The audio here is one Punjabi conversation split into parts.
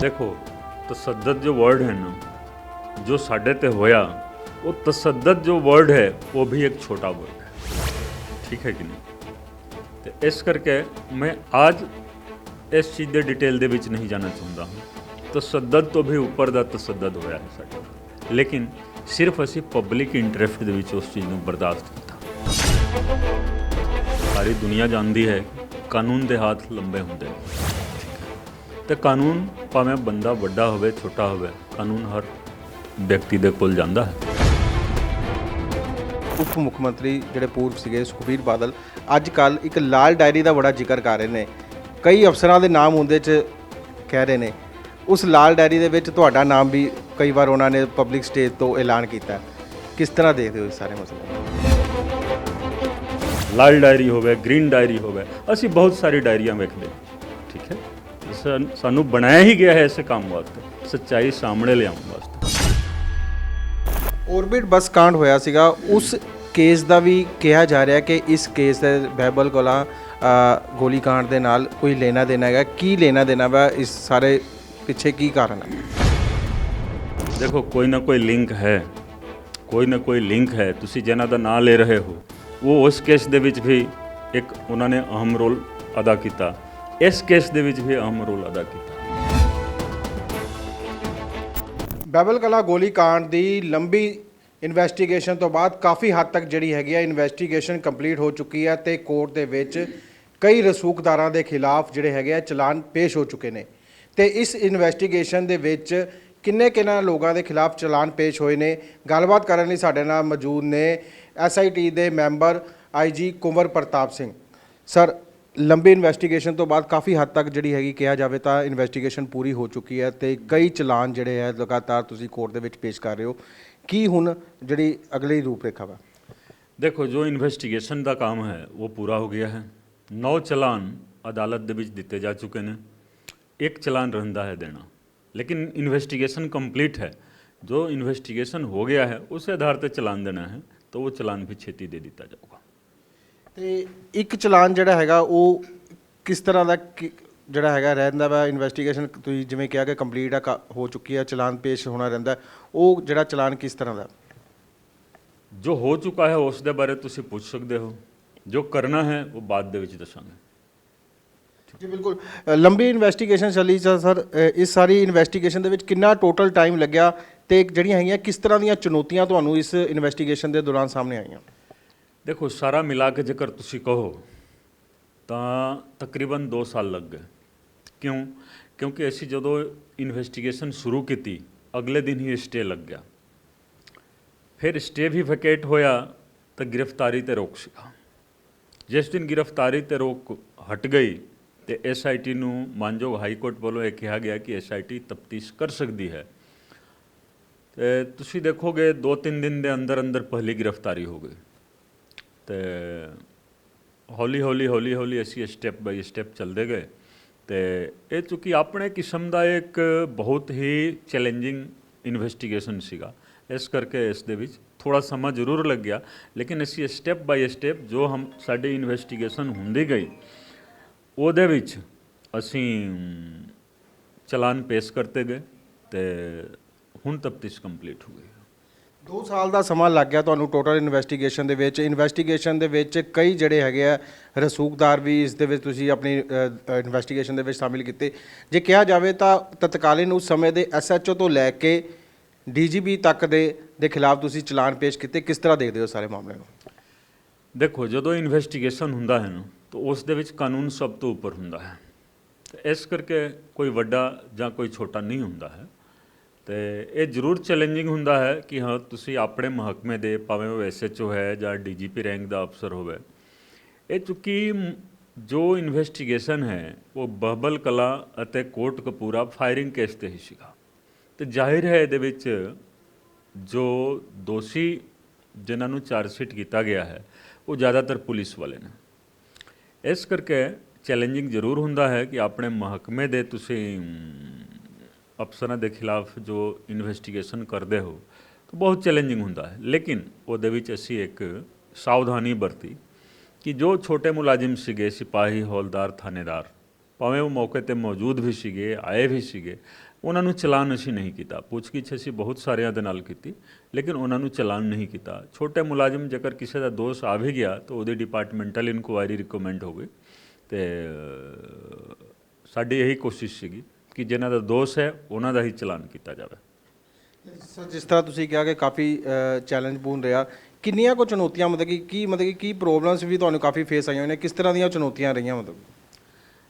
देखो तसद्दद जो वर्ड है ना, जो साढ़े ते होया, वो तसद्दद जो वर्ड है वो भी एक छोटा वर्ड है, ठीक है कि नहीं। तो इस करके मैं आज इस चीज़ के डिटेल ਦੇ ਵਿੱਚ नहीं जाना चाहता हूँ। तसद्दद तो भी ਉੱਪਰ ਦਾ ਤਸੱਦਦ ਹੋਇਆ ਹੈ ਸਾਡੇ ਨਾਲ, ਲੇਕਿਨ ਸਿਰਫ ਅਸੀਂ ਪਬਲਿਕ ਇੰਟਰਸਟ ਦੇ ਵਿੱਚ ਉਸ ਚੀਜ਼ ਨੂੰ ਬਰਦਾਸ਼ਤ ਕੀਤਾ। ਸਾਰੀ ਦੁਨੀਆ ਜਾਣਦੀ ਹੈ ਕਾਨੂੰਨ ਦੇ ਹੱਥ ਲੰਬੇ ਹੁੰਦੇ ਨੇ, ਤੇ ਕਾਨੂੰਨ ਭਾਵੇਂ ਬੰਦਾ ਵੱਡਾ ਹੋਵੇ ਛੋਟਾ ਹੋਵੇ, ਕਾਨੂੰਨ ਹਰ ਵਿਅਕਤੀ ਦੇ ਕੋਲ ਜਾਂਦਾ ਹੈ। ਉਪ ਮੁੱਖ ਮੰਤਰੀ ਜਿਹੜੇ ਪੂਰਵ ਸੀਗੇ ਸੁਖਬੀਰ ਬਾਦਲ ਅੱਜ ਕੱਲ ਇੱਕ ਲਾਲ ਡਾਇਰੀ ਦਾ ਬੜਾ ਜ਼ਿਕਰ ਕਰ ਰਹੇ ਨੇ, ਕਈ ਅਫਸਰਾਂ ਦੇ ਨਾਮ ਉਹਦੇ 'ਚ ਕਹਿ ਰਹੇ ਨੇ। ਉਸ ਲਾਲ ਡਾਇਰੀ ਦੇ ਵਿੱਚ ਤੁਹਾਡਾ ਨਾਮ ਵੀ ਕਈ ਵਾਰ ਉਹਨਾਂ ਨੇ ਪਬਲਿਕ ਸਟੇਜ ਤੋਂ ਐਲਾਨ ਕੀਤਾ। ਕਿਸ ਤਰ੍ਹਾਂ ਦੇਖਦੇ ਹੋ ਇਸ ਸਾਰੇ ਮਸਲੇ ਨੂੰ? ਲਾਲ ਡਾਇਰੀ ਹੋਵੇ, ਗ੍ਰੀਨ ਡਾਇਰੀ ਹੋਵੇ, ਅਸੀਂ ਬਹੁਤ ਸਾਰੀ ਡਾਇਰੀਆਂ ਵੇਖਦੇ, ਠੀਕ ਹੈ। ਸਾਨੂੰ ਬਣਾਇਆ ਹੀ ਗਿਆ ਹੈ ਇਸੇ ਕੰਮ ਵਾਸਤੇ, ਸੱਚਾਈ ਸਾਹਮਣੇ ਲਿਆਉਣ ਵਾਸਤੇ। ਔਰਬਿਟ ਬੱਸ ਕਾਂਡ ਹੋਇਆ ਸੀਗਾ, ਉਸ ਕੇਸ ਦਾ ਵੀ ਕਿਹਾ ਜਾ ਰਿਹਾ ਕਿ ਇਸ ਕੇਸ ਦੇ ਬਹਿਬਲ ਕਲਾਂ ਗੋਲੀ ਕਾਂਡ ਦੇ ਨਾਲ ਕੋਈ ਲੈਣਾ ਦੇਣਾ ਹੈਗਾ। ਕੀ ਲੈਣਾ ਦੇਣਾ ਵਾ ਇਸ ਸਾਰੇ ਪਿੱਛੇ, ਕੀ ਕਾਰਨ ਹੈ? ਦੇਖੋ ਕੋਈ ਨਾ ਕੋਈ ਲਿੰਕ ਹੈ, ਕੋਈ ਨਾ ਕੋਈ ਲਿੰਕ ਹੈ। ਤੁਸੀਂ ਜਿਹਨਾਂ ਦਾ ਨਾਂ ਲੈ ਰਹੇ ਹੋ ਉਹ ਉਸ ਕੇਸ ਦੇ ਵਿੱਚ ਵੀ ਇੱਕ ਉਹਨਾਂ ਨੇ ਅਹਿਮ ਰੋਲ ਅਦਾ ਕੀਤਾ, ਇਸ ਕੇਸ ਦੇ ਵਿੱਚ ਵੀ ਅਹਿਮ ਰੋਲ ਅਦਾ ਕੀਤਾ। ਬਹਿਬਲ ਕਲਾਂ ਗੋਲੀ ਕਾਂਡ ਦੀ ਲੰਬੀ ਇਨਵੈਸਟੀਗੇਸ਼ਨ ਤੋਂ ਬਾਅਦ ਕਾਫੀ ਹੱਦ ਤੱਕ ਜਿਹੜੀ ਹੈਗੀ ਆ ਇਨਵੈਸਟੀਗੇਸ਼ਨ ਕੰਪਲੀਟ ਹੋ ਚੁੱਕੀ ਹੈ ਤੇ ਕੋਰਟ ਦੇ ਵਿੱਚ ਕਈ ਰਸੂਖਦਾਰਾਂ ਦੇ ਖਿਲਾਫ ਜਿਹੜੇ ਹੈਗੇ ਆ ਚਲਾਨ ਪੇਸ਼ ਹੋ ਚੁੱਕੇ ਨੇ। ਤੇ ਇਸ ਇਨਵੈਸਟੀਗੇਸ਼ਨ ਦੇ ਵਿੱਚ ਕਿੰਨੇ ਲੋਕਾਂ ਦੇ ਖਿਲਾਫ ਚਲਾਨ ਪੇਸ਼ ਹੋਏ ਨੇ, ਗੱਲਬਾਤ ਕਰਨ ਲਈ ਸਾਡੇ ਨਾਲ ਮੌਜੂਦ ਨੇ SIT ਦੇ ਮੈਂਬਰ IG ਕੁੰਵਰ ਪ੍ਰਤਾਪ ਸਿੰਘ। ਸਰ, ਲੰਬੀ ਇਨਵੈਸਟੀਗੇਸ਼ਨ ਤੋਂ ਬਾਅਦ ਕਾਫੀ ਹੱਦ ਤੱਕ ਜਿਹੜੀ ਹੈਗੀ ਕਿਹਾ ਜਾਵੇ ਤਾਂ ਇਨਵੈਸਟੀਗੇਸ਼ਨ ਪੂਰੀ ਹੋ ਚੁੱਕੀ ਹੈ ਤੇ ਕਈ ਚਲਾਨ ਜਿਹੜੇ ਹੈ ਲਗਾਤਾਰ ਤੁਸੀਂ ਕੋਰਟ ਦੇ ਵਿੱਚ ਪੇਸ਼ ਕਰ ਰਹੇ ਹੋ। ਕੀ ਹੁਣ ਜਿਹੜੀ ਅਗਲੀ ਰੂਪਰੇਖਾ ਵਾ? ਦੇਖੋ ਜੋ ਇਨਵੈਸਟੀਗੇਸ਼ਨ ਦਾ ਕੰਮ ਹੈ ਉਹ ਪੂਰਾ ਹੋ ਗਿਆ ਹੈ। 9 ਚਲਾਨ ਅਦਾਲਤ ਦੇ ਵਿੱਚ ਦਿੱਤੇ ਜਾ ਚੁੱਕੇ ਨੇ, ਇੱਕ ਚਲਾਨ ਰਹਿੰਦਾ ਹੈ ਦੇਣਾ, लेकिन इन्वेस्टिगेशन कंप्लीट है। जो इन्वेस्टिगेशन हो गया है उस आधार पर चलान देना है, तो वो चलान भी छेती दे दिता जाऊगा। ਤੇ ਇੱਕ ਚਲਾਨ ਜਿਹੜਾ ਹੈਗਾ ਉਹ ਕਿਸ ਤਰ੍ਹਾਂ ਦਾ ਜਿਹੜਾ ਹੈਗਾ ਰਹਿੰਦਾ ਵਾ? ਇਨਵੈਸਟੀਗੇਸ਼ਨ ਤੁਸੀਂ ਜਿਵੇਂ ਕਿਹਾ ਕਿ ਕੰਪਲੀਟ ਆ ਹੋ ਚੁੱਕੀ ਹੈ, ਚਲਾਨ ਪੇਸ਼ ਹੋਣਾ ਰਹਿੰਦਾ, ਉਹ ਜਿਹੜਾ ਚਲਾਨ ਕਿਸ ਤਰ੍ਹਾਂ ਦਾ? ਜੋ ਹੋ ਚੁੱਕਾ ਹੈ ਉਸ ਦੇ ਬਾਰੇ ਤੁਸੀਂ ਪੁੱਛ ਸਕਦੇ ਹੋ, ਜੋ ਕਰਨਾ ਹੈ ਉਹ ਬਾਅਦ ਦੇ ਵਿੱਚ ਦੱਸਾਂਗੇ। ਜੀ ਬਿਲਕੁਲ। ਲੰਬੀ ਇਨਵੈਸਟੀਗੇਸ਼ਨ ਚੱਲੀ ਸਰ, ਇਸ ਸਾਰੀ ਇਨਵੈਸਟੀਗੇਸ਼ਨ ਦੇ ਵਿੱਚ ਕਿੰਨਾ ਟੋਟਲ ਟਾਈਮ ਲੱਗਿਆ ਤੇ ਜਿਹੜੀਆਂ ਹੈਗੀਆਂ ਕਿਸ ਤਰ੍ਹਾਂ ਦੀਆਂ ਚੁਣੌਤੀਆਂ ਤੁਹਾਨੂੰ ਇਸ ਇਨਵੈਸਟੀਗੇਸ਼ਨ ਦੇ ਦੌਰਾਨ ਸਾਹਮਣੇ ਆਈਆਂ? ਦੇਖੋ ਸਾਰਾ ਮਿਲਾ ਕੇ ਜੇਕਰ ਤੁਸੀਂ ਕਹੋ ਤਾਂ ਤਕਰੀਬਨ 2 ਸਾਲ ਲੱਗ ਗਏ। ਕਿਉਂ? ਕਿਉਂਕਿ ਅਸੀਂ ਜਦੋਂ ਇਨਵੈਸਟੀਗੇਸ਼ਨ ਸ਼ੁਰੂ ਕੀਤੀ ਅਗਲੇ ਦਿਨ ਹੀ ਸਟੇ ਲੱਗ ਗਿਆ, ਫਿਰ ਸਟੇ ਵੀ ਵੈਕੇਟ ਹੋਇਆ ਤਾਂ ਗ੍ਰਿਫਤਾਰੀ ਤੇ ਰੋਕ ਸੀਗਾ। ਜਿਸ ਦਿਨ ਗ੍ਰਿਫਤਾਰੀ ਤੇ ਰੋਕ ਹਟ ਗਈ ਤੇ SIT ਨੂੰ ਮਾਨਯੋਗ ਹਾਈ ਕੋਰਟ ਵੱਲੋਂ ਇਹ ਕਿਹਾ ਗਿਆ ਕਿ SIT ਤਫਤੀਸ਼ ਕਰ ਸਕਦੀ ਹੈ। ਤੇ ਤੁਸੀਂ ਦੇਖੋਗੇ 2-3 ਦਿਨ ਦੇ ਅੰਦਰ ਅੰਦਰ ਪਹਿਲੀ ਗ੍ਰਿਫਤਾਰੀ ਹੋ ਗਈ ਤੇ ਹੌਲੀ ਹੌਲੀ ਅਸੀਂ ਸਟੈਪ ਬਾਈ ਸਟੈਪ ਚੱਲਦੇ ਗਏ। ਤੇ ਇਹ ਚੂँकि ਆਪਣੇ ਕਿਸਮ ਦਾ ਇੱਕ ਬਹੁਤ ਹੀ ਚੈਲੰਜਿੰਗ ਇਨਵੈਸਟੀਗੇਸ਼ਨ ਸੀਗਾ, ਇਸ ਕਰਕੇ ਇਸ ਦੇ ਵਿੱਚ ਥੋੜਾ ਸਮਾਂ ਜ਼ਰੂਰ ਲੱਗ ਗਿਆ, ਲੇਕਿਨ ਅਸੀਂ ਸਟੈਪ ਬਾਈ ਸਟੈਪ ਜੋ ਸਾਡੀ ਇਨਵੈਸਟੀਗੇਸ਼ਨ ਹੁੰਦੀ ਗਈ ਉਹਦੇ ਵਿੱਚ ਅਸੀਂ ਚਲਾਨ ਪੇਸ਼ ਕਰਤੇ ਗਏ ਤੇ ਹੁਣ ਤਫਤੀਸ਼ ਕੰਪਲੀਟ ਹੋ ਗਈ। 2 ਸਾਲ ਦਾ ਸਮਾਂ ਲੱਗ ਗਿਆ ਤੁਹਾਨੂੰ ਟੋਟਲ ਇਨਵੈਸਟੀਗੇਸ਼ਨ ਦੇ ਵਿੱਚ। ਇਨਵੈਸਟੀਗੇਸ਼ਨ ਦੇ ਵਿੱਚ ਕਈ ਜਿਹੜੇ ਹੈਗੇ ਆ ਰਸੂਖਦਾਰ ਵੀ ਇਸ ਦੇ ਵਿੱਚ ਤੁਸੀਂ ਆਪਣੀ ਇਨਵੈਸਟੀਗੇਸ਼ਨ ਦੇ ਵਿੱਚ ਸ਼ਾਮਿਲ ਕੀਤੇ। ਜੇ ਕਿਹਾ ਜਾਵੇ ਤਾਂ ਤਤਕਾਲੀਨ ਉਸ ਸਮੇਂ ਦੇ SHO ਤੋਂ ਲੈ ਕੇ DGP ਤੱਕ ਦੇ ਖਿਲਾਫ ਤੁਸੀਂ ਚਲਾਨ ਪੇਸ਼ ਕੀਤੇ। ਕਿਸ ਤਰ੍ਹਾਂ ਦੇਖਦੇ ਹੋ ਸਾਰੇ ਮਾਮਲੇ ਨੂੰ? ਦੇਖੋ ਜਦੋਂ ਇਨਵੈਸਟੀਗੇਸ਼ਨ ਹੁੰਦਾ ਹੈ ਨਾ ਤਾਂ ਉਸ ਦੇ ਵਿੱਚ ਕਾਨੂੰਨ ਸਭ ਤੋਂ ਉੱਪਰ ਹੁੰਦਾ ਹੈ, ਇਸ ਕਰਕੇ ਕੋਈ ਵੱਡਾ ਜਾਂ ਕੋਈ ਛੋਟਾ ਨਹੀਂ ਹੁੰਦਾ ਹੈ। ਤੇ ਇਹ ਜ਼ਰੂਰ ਚੈਲੰਜਿੰਗ ਹੁੰਦਾ ਹੈ ਕਿ ਹਾਂ ਤੁਸੀਂ ਆਪਣੇ ਮਹਕਮੇ ਦੇ, ਭਾਵੇਂ ਉਹ SHO ਹੈ ਜਾਂ DGP ਰੈਂਕ ਦਾ ਅਫਸਰ ਹੋਵੇ, ਇਹ ਚੂँकि ਜੋ ਇਨਵੈਸਟੀਗੇਸ਼ਨ ਹੈ ਉਹ ਬਹਿਬਲ ਕਲਾਂ ਅਤੇ ਕੋਟ ਕਪੂਰਾ ਫਾਇਰਿੰਗ ਕੇਸ 'ਤੇ ਹੀ ਸੀਗਾ। ਤੇ ਜ਼ਾਹਿਰ ਹੈ ਇਹਦੇ ਵਿੱਚ ਜੋ ਦੋਸ਼ੀ ਜਿਨ੍ਹਾਂ ਨੂੰ ਚਾਰਜਸ਼ੀਟ ਕੀਤਾ ਗਿਆ ਹੈ ਉਹ ਜ਼ਿਆਦਾਤਰ ਪੁਲਿਸ ਵਾਲੇ ਨੇ, ਇਸ ਕਰਕੇ ਚੈਲੰਜਿੰਗ ਜ਼ਰੂਰ ਹੁੰਦਾ ਹੈ ਕਿ ਆਪਣੇ ਮਹਕਮੇ ਦੇ ਤੁਸੀਂ ਅਫਸਰਾਂ ਦੇ ਖਿਲਾਫ ਜੋ ਇਨਵੈਸਟੀਗੇਸ਼ਨ ਕਰਦੇ ਹੋ ਤਾਂ ਬਹੁਤ ਚੈਲੰਜਿੰਗ ਹੁੰਦਾ ਹੈ। ਲੇਕਿਨ ਉਹਦੇ ਵਿੱਚ ਅਸੀਂ ਇੱਕ ਸਾਵਧਾਨੀ ਵਰਤੀ ਕਿ ਜੋ ਛੋਟੇ ਮੁਲਾਜ਼ਮ ਸੀਗੇ, ਸਿਪਾਹੀ, ਹੌਲਦਾਰ, ਥਾਣੇਦਾਰ, ਭਾਵੇਂ ਉਹ ਮੌਕੇ ਤੇ ਮੌਜੂਦ ਵੀ ਸੀਗੇ, ਆਏ ਵੀ ਸੀਗੇ, ਉਹਨਾਂ ਨੂੰ ਚਲਾਨ ਅਸੀਂ ਨਹੀਂ ਕੀਤਾ। ਪੁੱਛਗਿੱਛ ਅਸੀਂ ਬਹੁਤ ਸਾਰਿਆਂ ਦੇ ਨਾਲ ਕੀਤੀ, ਲੇਕਿਨ ਉਹਨਾਂ ਨੂੰ ਚਲਾਨ ਨਹੀਂ ਕੀਤਾ। ਛੋਟੇ ਮੁਲਾਜ਼ਮ ਜੇਕਰ ਕਿਸੇ ਦਾ ਦੋਸ਼ ਆ ਵੀ ਗਿਆ ਤਾਂ ਉਹਦੀ ਡਿਪਾਰਟਮੈਂਟਲ ਇਨਕੁਆਇਰੀ ਰਿਕਮੈਂਡ ਹੋ ਗਈ। ਤੇ ਸਾਡੀ ਇਹੀ ਕੋਸ਼ਿਸ਼ ਸੀਗੀ ਕਿ ਜਿਨ੍ਹਾਂ ਦਾ ਦੋਸ਼ ਹੈ ਉਹਨਾਂ ਦਾ ਹੀ ਚਲਾਨ ਕੀਤਾ ਜਾਵੇ। ਸਰ, ਜਿਸ ਤਰ੍ਹਾਂ ਤੁਸੀਂ ਕਿਹਾ ਕਿ ਕਾਫੀ ਚੈਲੰਜਪੂਰਨ ਰਿਹਾ, ਕਿੰਨੀਆਂ ਕੁ ਚੁਣੌਤੀਆਂ ਮਤਲਬ ਕਿ ਕੀ ਪ੍ਰੋਬਲਮਸ ਵੀ ਤੁਹਾਨੂੰ ਕਾਫੀ ਫੇਸ ਆਈਆਂ ਨੇ, ਕਿਸ ਤਰ੍ਹਾਂ ਦੀਆਂ ਚੁਣੌਤੀਆਂ ਰਹੀਆਂ ਮਤਲਬ?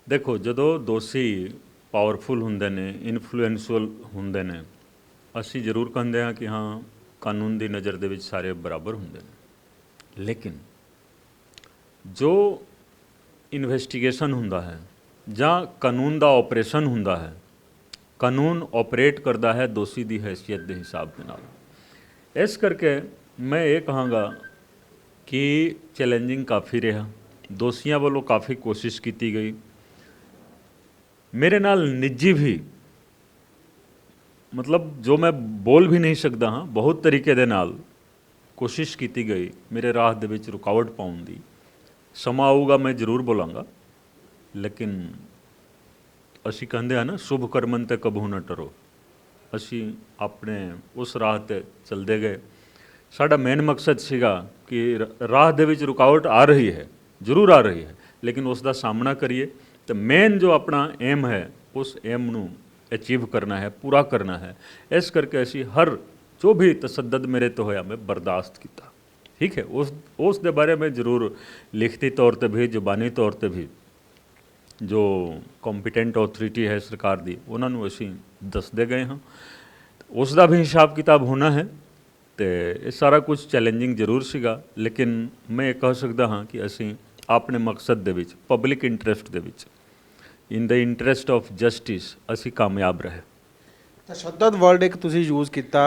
ਦੇਖੋ, ਜਦੋਂ ਦੋਸ਼ੀ ਪਾਵਰਫੁਲ ਹੁੰਦੇ ਨੇ, ਇਨਫਲੂਐਂਸ਼ੀਅਲ ਹੁੰਦੇ ਨੇ, ਅਸੀਂ ਜ਼ਰੂਰ ਕਹਿੰਦੇ ਹਾਂ ਕਿ ਹਾਂ ਕਾਨੂੰਨ ਦੀ ਨਜ਼ਰ ਦੇ ਵਿੱਚ ਸਾਰੇ ਬਰਾਬਰ ਹੁੰਦੇ ਨੇ, ਲੇਕਿਨ ਜੋ ਇਨਵੈਸਟੀਗੇਸ਼ਨ ਹੁੰਦਾ ਹੈ ਜਾਂ ਕਾਨੂੰਨ ਦਾ ਆਪਰੇਸ਼ਨ ਹੁੰਦਾ ਹੈ, ਕਾਨੂੰਨ ਆਪਰੇਟ ਕਰਦਾ ਹੈ ਦੋਸ਼ੀ ਦੀ ਹੈਸੀਅਤ ਦੇ ਹਿਸਾਬ ਦੇ ਨਾਲ। ਇਸ ਕਰਕੇ ਮੈਂ ਇਹ ਕਹਾਂਗਾ ਕਿ ਚੈਲੰਜਿੰਗ ਕਾਫੀ ਰਿਹਾ, ਦੋਸ਼ੀਆਂ ਵੱਲੋਂ ਕਾਫੀ ਕੋਸ਼ਿਸ਼ ਕੀਤੀ ਗਈ। ਮੇਰੇ ਨਾਲ ਨਿੱਜੀ ਵੀ ਮਤਲਬ ਜੋ ਮੈਂ ਬੋਲ ਵੀ ਨਹੀਂ ਸਕਦਾ ਹਾਂ, ਬਹੁਤ ਤਰੀਕੇ ਦੇ ਨਾਲ ਕੋਸ਼ਿਸ਼ ਕੀਤੀ ਗਈ ਮੇਰੇ ਰਾਹ ਦੇ ਵਿੱਚ ਰੁਕਾਵਟ ਪਾਉਣ ਦੀ। ਸਮਾਂ ਆਊਗਾ ਮੈਂ ਜ਼ਰੂਰ ਬੋਲਾਂਗਾ, ਲੇਕਿਨ ਅਸੀਂ ਕਹਿੰਦੇ ਹਾਂ ਨਾ, ਸ਼ੁਭ ਕਰਮਨ ਤੇ ਕਬਹੂ ਨਾ ਟਰੋ। ਅਸੀਂ ਆਪਣੇ ਉਸ ਰਾਹ 'ਤੇ ਚੱਲਦੇ ਗਏ। ਸਾਡਾ ਮੇਨ ਮਕਸਦ ਸੀਗਾ ਕਿ ਰਾਹ ਦੇ ਵਿੱਚ ਰੁਕਾਵਟ ਆ ਰਹੀ ਹੈ, ਜ਼ਰੂਰ ਆ ਰਹੀ ਹੈ, ਲੇਕਿਨ ਉਸ ਦਾ ਸਾਹਮਣਾ ਕਰੀਏ। ਤੇ ਮੇਨ ਜੋ ਆਪਣਾ ਏਮ ਹੈ, ਉਸ ਏਮ ਨੂੰ ਅਚੀਵ ਕਰਨਾ ਹੈ, ਪੂਰਾ ਕਰਨਾ ਹੈ। ਇਸ ਕਰਕੇ ਅਸੀਂ ਹਰ ਜੋ ਵੀ ਤਸੱਦਦ ਮੇਰੇ ਤੋਂ ਹੋਇਆ ਮੈਂ ਬਰਦਾਸ਼ਤ ਕੀਤਾ। ਠੀਕ ਹੈ, ਉਸ ਦੇ ਬਾਰੇ में ਜ਼ਰੂਰ ਲਿਖਤੀ ਤੌਰ 'ਤੇ ਵੀ, ਜ਼ੁਬਾਨੀ ਤੌਰ 'ਤੇ ਵੀ ਜੋ ਕੰਪੀਟੈਂਟ ਅਥਾਰਟੀ ਹੈ ਸਰਕਾਰ ਦੀ, ਉਹਨਾਂ ਨੂੰ ਅਸੀਂ ਦੱਸਦੇ ਗਏ ਹਾਂ। ਉਸ ਦਾ ਵੀ ਹਿਸਾਬ ਕਿਤਾਬ ਹੋਣਾ ਹੈ। ਤੇ ਇਹ ਸਾਰਾ ਕੁਝ ਚੈਲੰਜਿੰਗ ਜ਼ਰੂਰ ਸੀਗਾ, ਲੇਕਿਨ ਮੈਂ ਇਹ ਕਹਿ ਸਕਦਾ ਹਾਂ ਕਿ ਅਸੀਂ ਆਪਣੇ ਮਕਸਦ ਦੇ ਵਿੱਚ, ਪਬਲਿਕ ਇੰਟਰਸਟ ਦੇ ਵਿੱਚ, ਇਨ ਦਾ ਇੰਟਰਸਟ ਆਫ ਜਸਟਿਸ, ਅਸੀਂ ਕਾਮਯਾਬ ਰਹੇ। ਤਸ਼ੱਦਦ ਵਰਡ ਇੱਕ ਤੁਸੀਂ ਯੂਜ਼ ਕੀਤਾ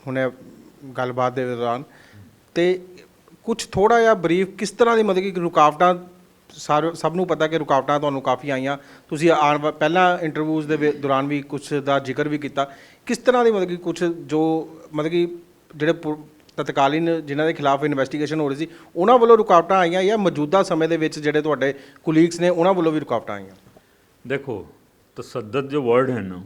ਹੁਣੇ ਗੱਲਬਾਤ ਦੇ ਦੌਰਾਨ, ਤੇ ਕੁਝ ਥੋੜਾ ਜਿਹਾ ਬਰੀਫ ਕਿਸ ਤਰ੍ਹਾਂ ਦੀ ਮਤਲਬ ਕਿ ਰੁਕਾਵਟਾਂ, ਸਭ ਨੂੰ ਪਤਾ ਕਿ ਰੁਕਾਵਟਾਂ ਤੁਹਾਨੂੰ ਕਾਫੀ ਆਈਆਂ, ਤੁਸੀਂ ਪਹਿਲਾਂ ਇੰਟਰਵਿਊਜ਼ ਦੇ ਦੌਰਾਨ ਵੀ ਕੁਝ ਦਾ ਜ਼ਿਕਰ ਵੀ ਕੀਤਾ, ਕਿਸ ਤਰ੍ਹਾਂ ਦੀ ਮਤਲਬ ਕਿ ਕੁਝ ਜੋ ਮਤਲਬ ਕਿ ਜਿਹੜੇ ਤਤਕਾਲੀਨ ਜਿਨ੍ਹਾਂ ਦੇ ਖਿਲਾਫ ਇਨਵੈਸਟੀਗੇਸ਼ਨ ਹੋ ਰਹੀ ਸੀ ਉਹਨਾਂ ਵੱਲੋਂ ਰੁਕਾਵਟਾਂ ਆਈਆਂ, ਜਾਂ ਮੌਜੂਦਾ ਸਮੇਂ ਦੇ ਵਿੱਚ ਜਿਹੜੇ ਤੁਹਾਡੇ ਕੁਲੀਗਸ ਨੇ ਉਹਨਾਂ ਵੱਲੋਂ ਵੀ ਰੁਕਾਵਟਾਂ ਆਈਆਂ? ਦੇਖੋ, ਤਸੱਦਦ ਜੋ ਵਰਡ ਹੈ ਨਾ,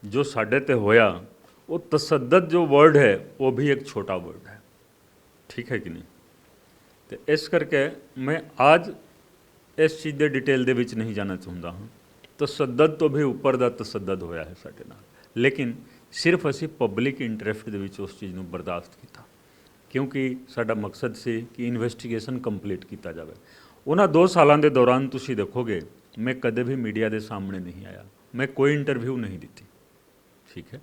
ਜੋ ਸਾਡੇ ਤੇ ਹੋਇਆ, ਉਹ ਤਸੱਦਦ ਜੋ ਵਰਡ ਹੈ ਉਹ ਵੀ ਇੱਕ ਛੋਟਾ ਵਰਡ ਹੈ। ਠੀਕ ਹੈ ਕਿ ਨਹੀਂ? ਤੇ ਇਸ ਕਰਕੇ ਮੈਂ ਅੱਜ ਇਸ ਚੀਜ਼ ਦੇ ਡਿਟੇਲ ਦੇ ਵਿੱਚ ਨਹੀਂ ਜਾਣਾ ਚਾਹੁੰਦਾ ਹਾਂ। ਤਸੱਦਦ ਤੋਂ ਵੀ ਉੱਪਰ ਦਾ ਤਸੱਦਦ ਹੋਇਆ ਹੈ ਸਾਡੇ ਨਾਲ, ਲੇਕਿਨ ਸਿਰਫ ਅਸੀਂ ਪਬਲਿਕ ਇੰਟਰਸਟ ਦੇ ਵਿੱਚ ਉਸ ਚੀਜ਼ ਨੂੰ ਬਰਦਾਸ਼ਤ ਕੀਤਾ, ਕਿਉਂਕਿ ਸਾਡਾ ਮਕਸਦ ਸੀ ਕਿ ਇਨਵੈਸਟੀਗੇਸ਼ਨ ਕੰਪਲੀਟ ਕੀਤਾ ਜਾਵੇ। ਉਹਨਾਂ 2 ਸਾਲਾਂ ਦੇ ਦੌਰਾਨ ਤੁਸੀਂ ਦੇਖੋਗੇ ਮੈਂ ਕਦੇ ਵੀ ਮੀਡੀਆ ਦੇ ਸਾਹਮਣੇ ਨਹੀਂ ਆਇਆ, ਮੈਂ ਕੋਈ ਇੰਟਰਵਿਊ ਨਹੀਂ ਦਿੱਤੀ। ਠੀਕ ਹੈ,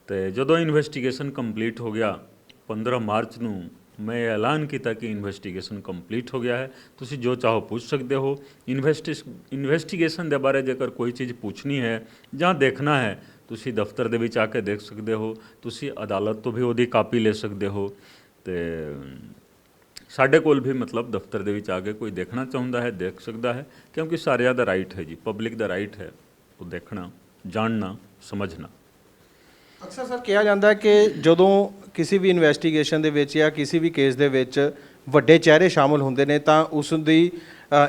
ਤੇ ਜਦੋਂ ਇਨਵੈਸਟੀਗੇਸ਼ਨ ਕੰਪਲੀਟ ਹੋ ਗਿਆ 15 ਮਾਰਚ ਨੂੰ ਮੈਂ ਐਲਾਨ ਕੀਤਾ ਕਿ ਇਨਵੈਸਟੀਗੇਸ਼ਨ ਕੰਪਲੀਟ ਹੋ ਗਿਆ ਹੈ, ਤੁਸੀਂ ਜੋ ਚਾਹੋ ਪੁੱਛ ਸਕਦੇ ਹੋ। ਇਨਵੈਸਟੀਗੇਸ਼ਨ ਦੇ ਬਾਰੇ ਜੇਕਰ ਕੋਈ ਚੀਜ਼ ਪੁੱਛਣੀ ਹੈ ਜਾਂ ਦੇਖਣਾ ਹੈ, ਤੁਸੀਂ ਦਫ਼ਤਰ ਦੇ ਵਿੱਚ ਆ ਕੇ ਦੇਖ ਸਕਦੇ ਹੋ, ਤੁਸੀਂ ਅਦਾਲਤ ਤੋਂ ਵੀ ਉਹਦੀ ਕਾਪੀ ਲੈ ਸਕਦੇ ਹੋ। ਤੇ ਸਾਡੇ ਕੋਲ ਵੀ ਮਤਲਬ ਦਫ਼ਤਰ ਦੇ ਵਿੱਚ ਆ ਕੇ ਕੋਈ ਦੇਖਣਾ ਚਾਹੁੰਦਾ ਹੈ ਦੇਖ ਸਕਦਾ ਹੈ, ਕਿਉਂਕਿ ਸਾਰਿਆਂ ਦਾ ਰਾਈਟ ਹੈ ਜੀ, ਪਬਲਿਕ ਦਾ ਰਾਈਟ ਹੈ ਉਹ ਦੇਖਣਾ, ਜਾਣਨਾ, ਸਮਝਣਾ। ਅਕਸਰ ਸਰ ਕਿਹਾ ਜਾਂਦਾ ਹੈ ਕਿ ਜਦੋਂ ਕਿਸੇ ਵੀ ਇਨਵੈਸਟੀਗੇਸ਼ਨ ਦੇ ਵਿੱਚ ਜਾਂ ਕਿਸੇ ਵੀ ਕੇਸ ਦੇ ਵਿੱਚ ਵੱਡੇ ਚਿਹਰੇ ਸ਼ਾਮਲ ਹੁੰਦੇ ਨੇ ਤਾਂ ਉਸ ਦੀ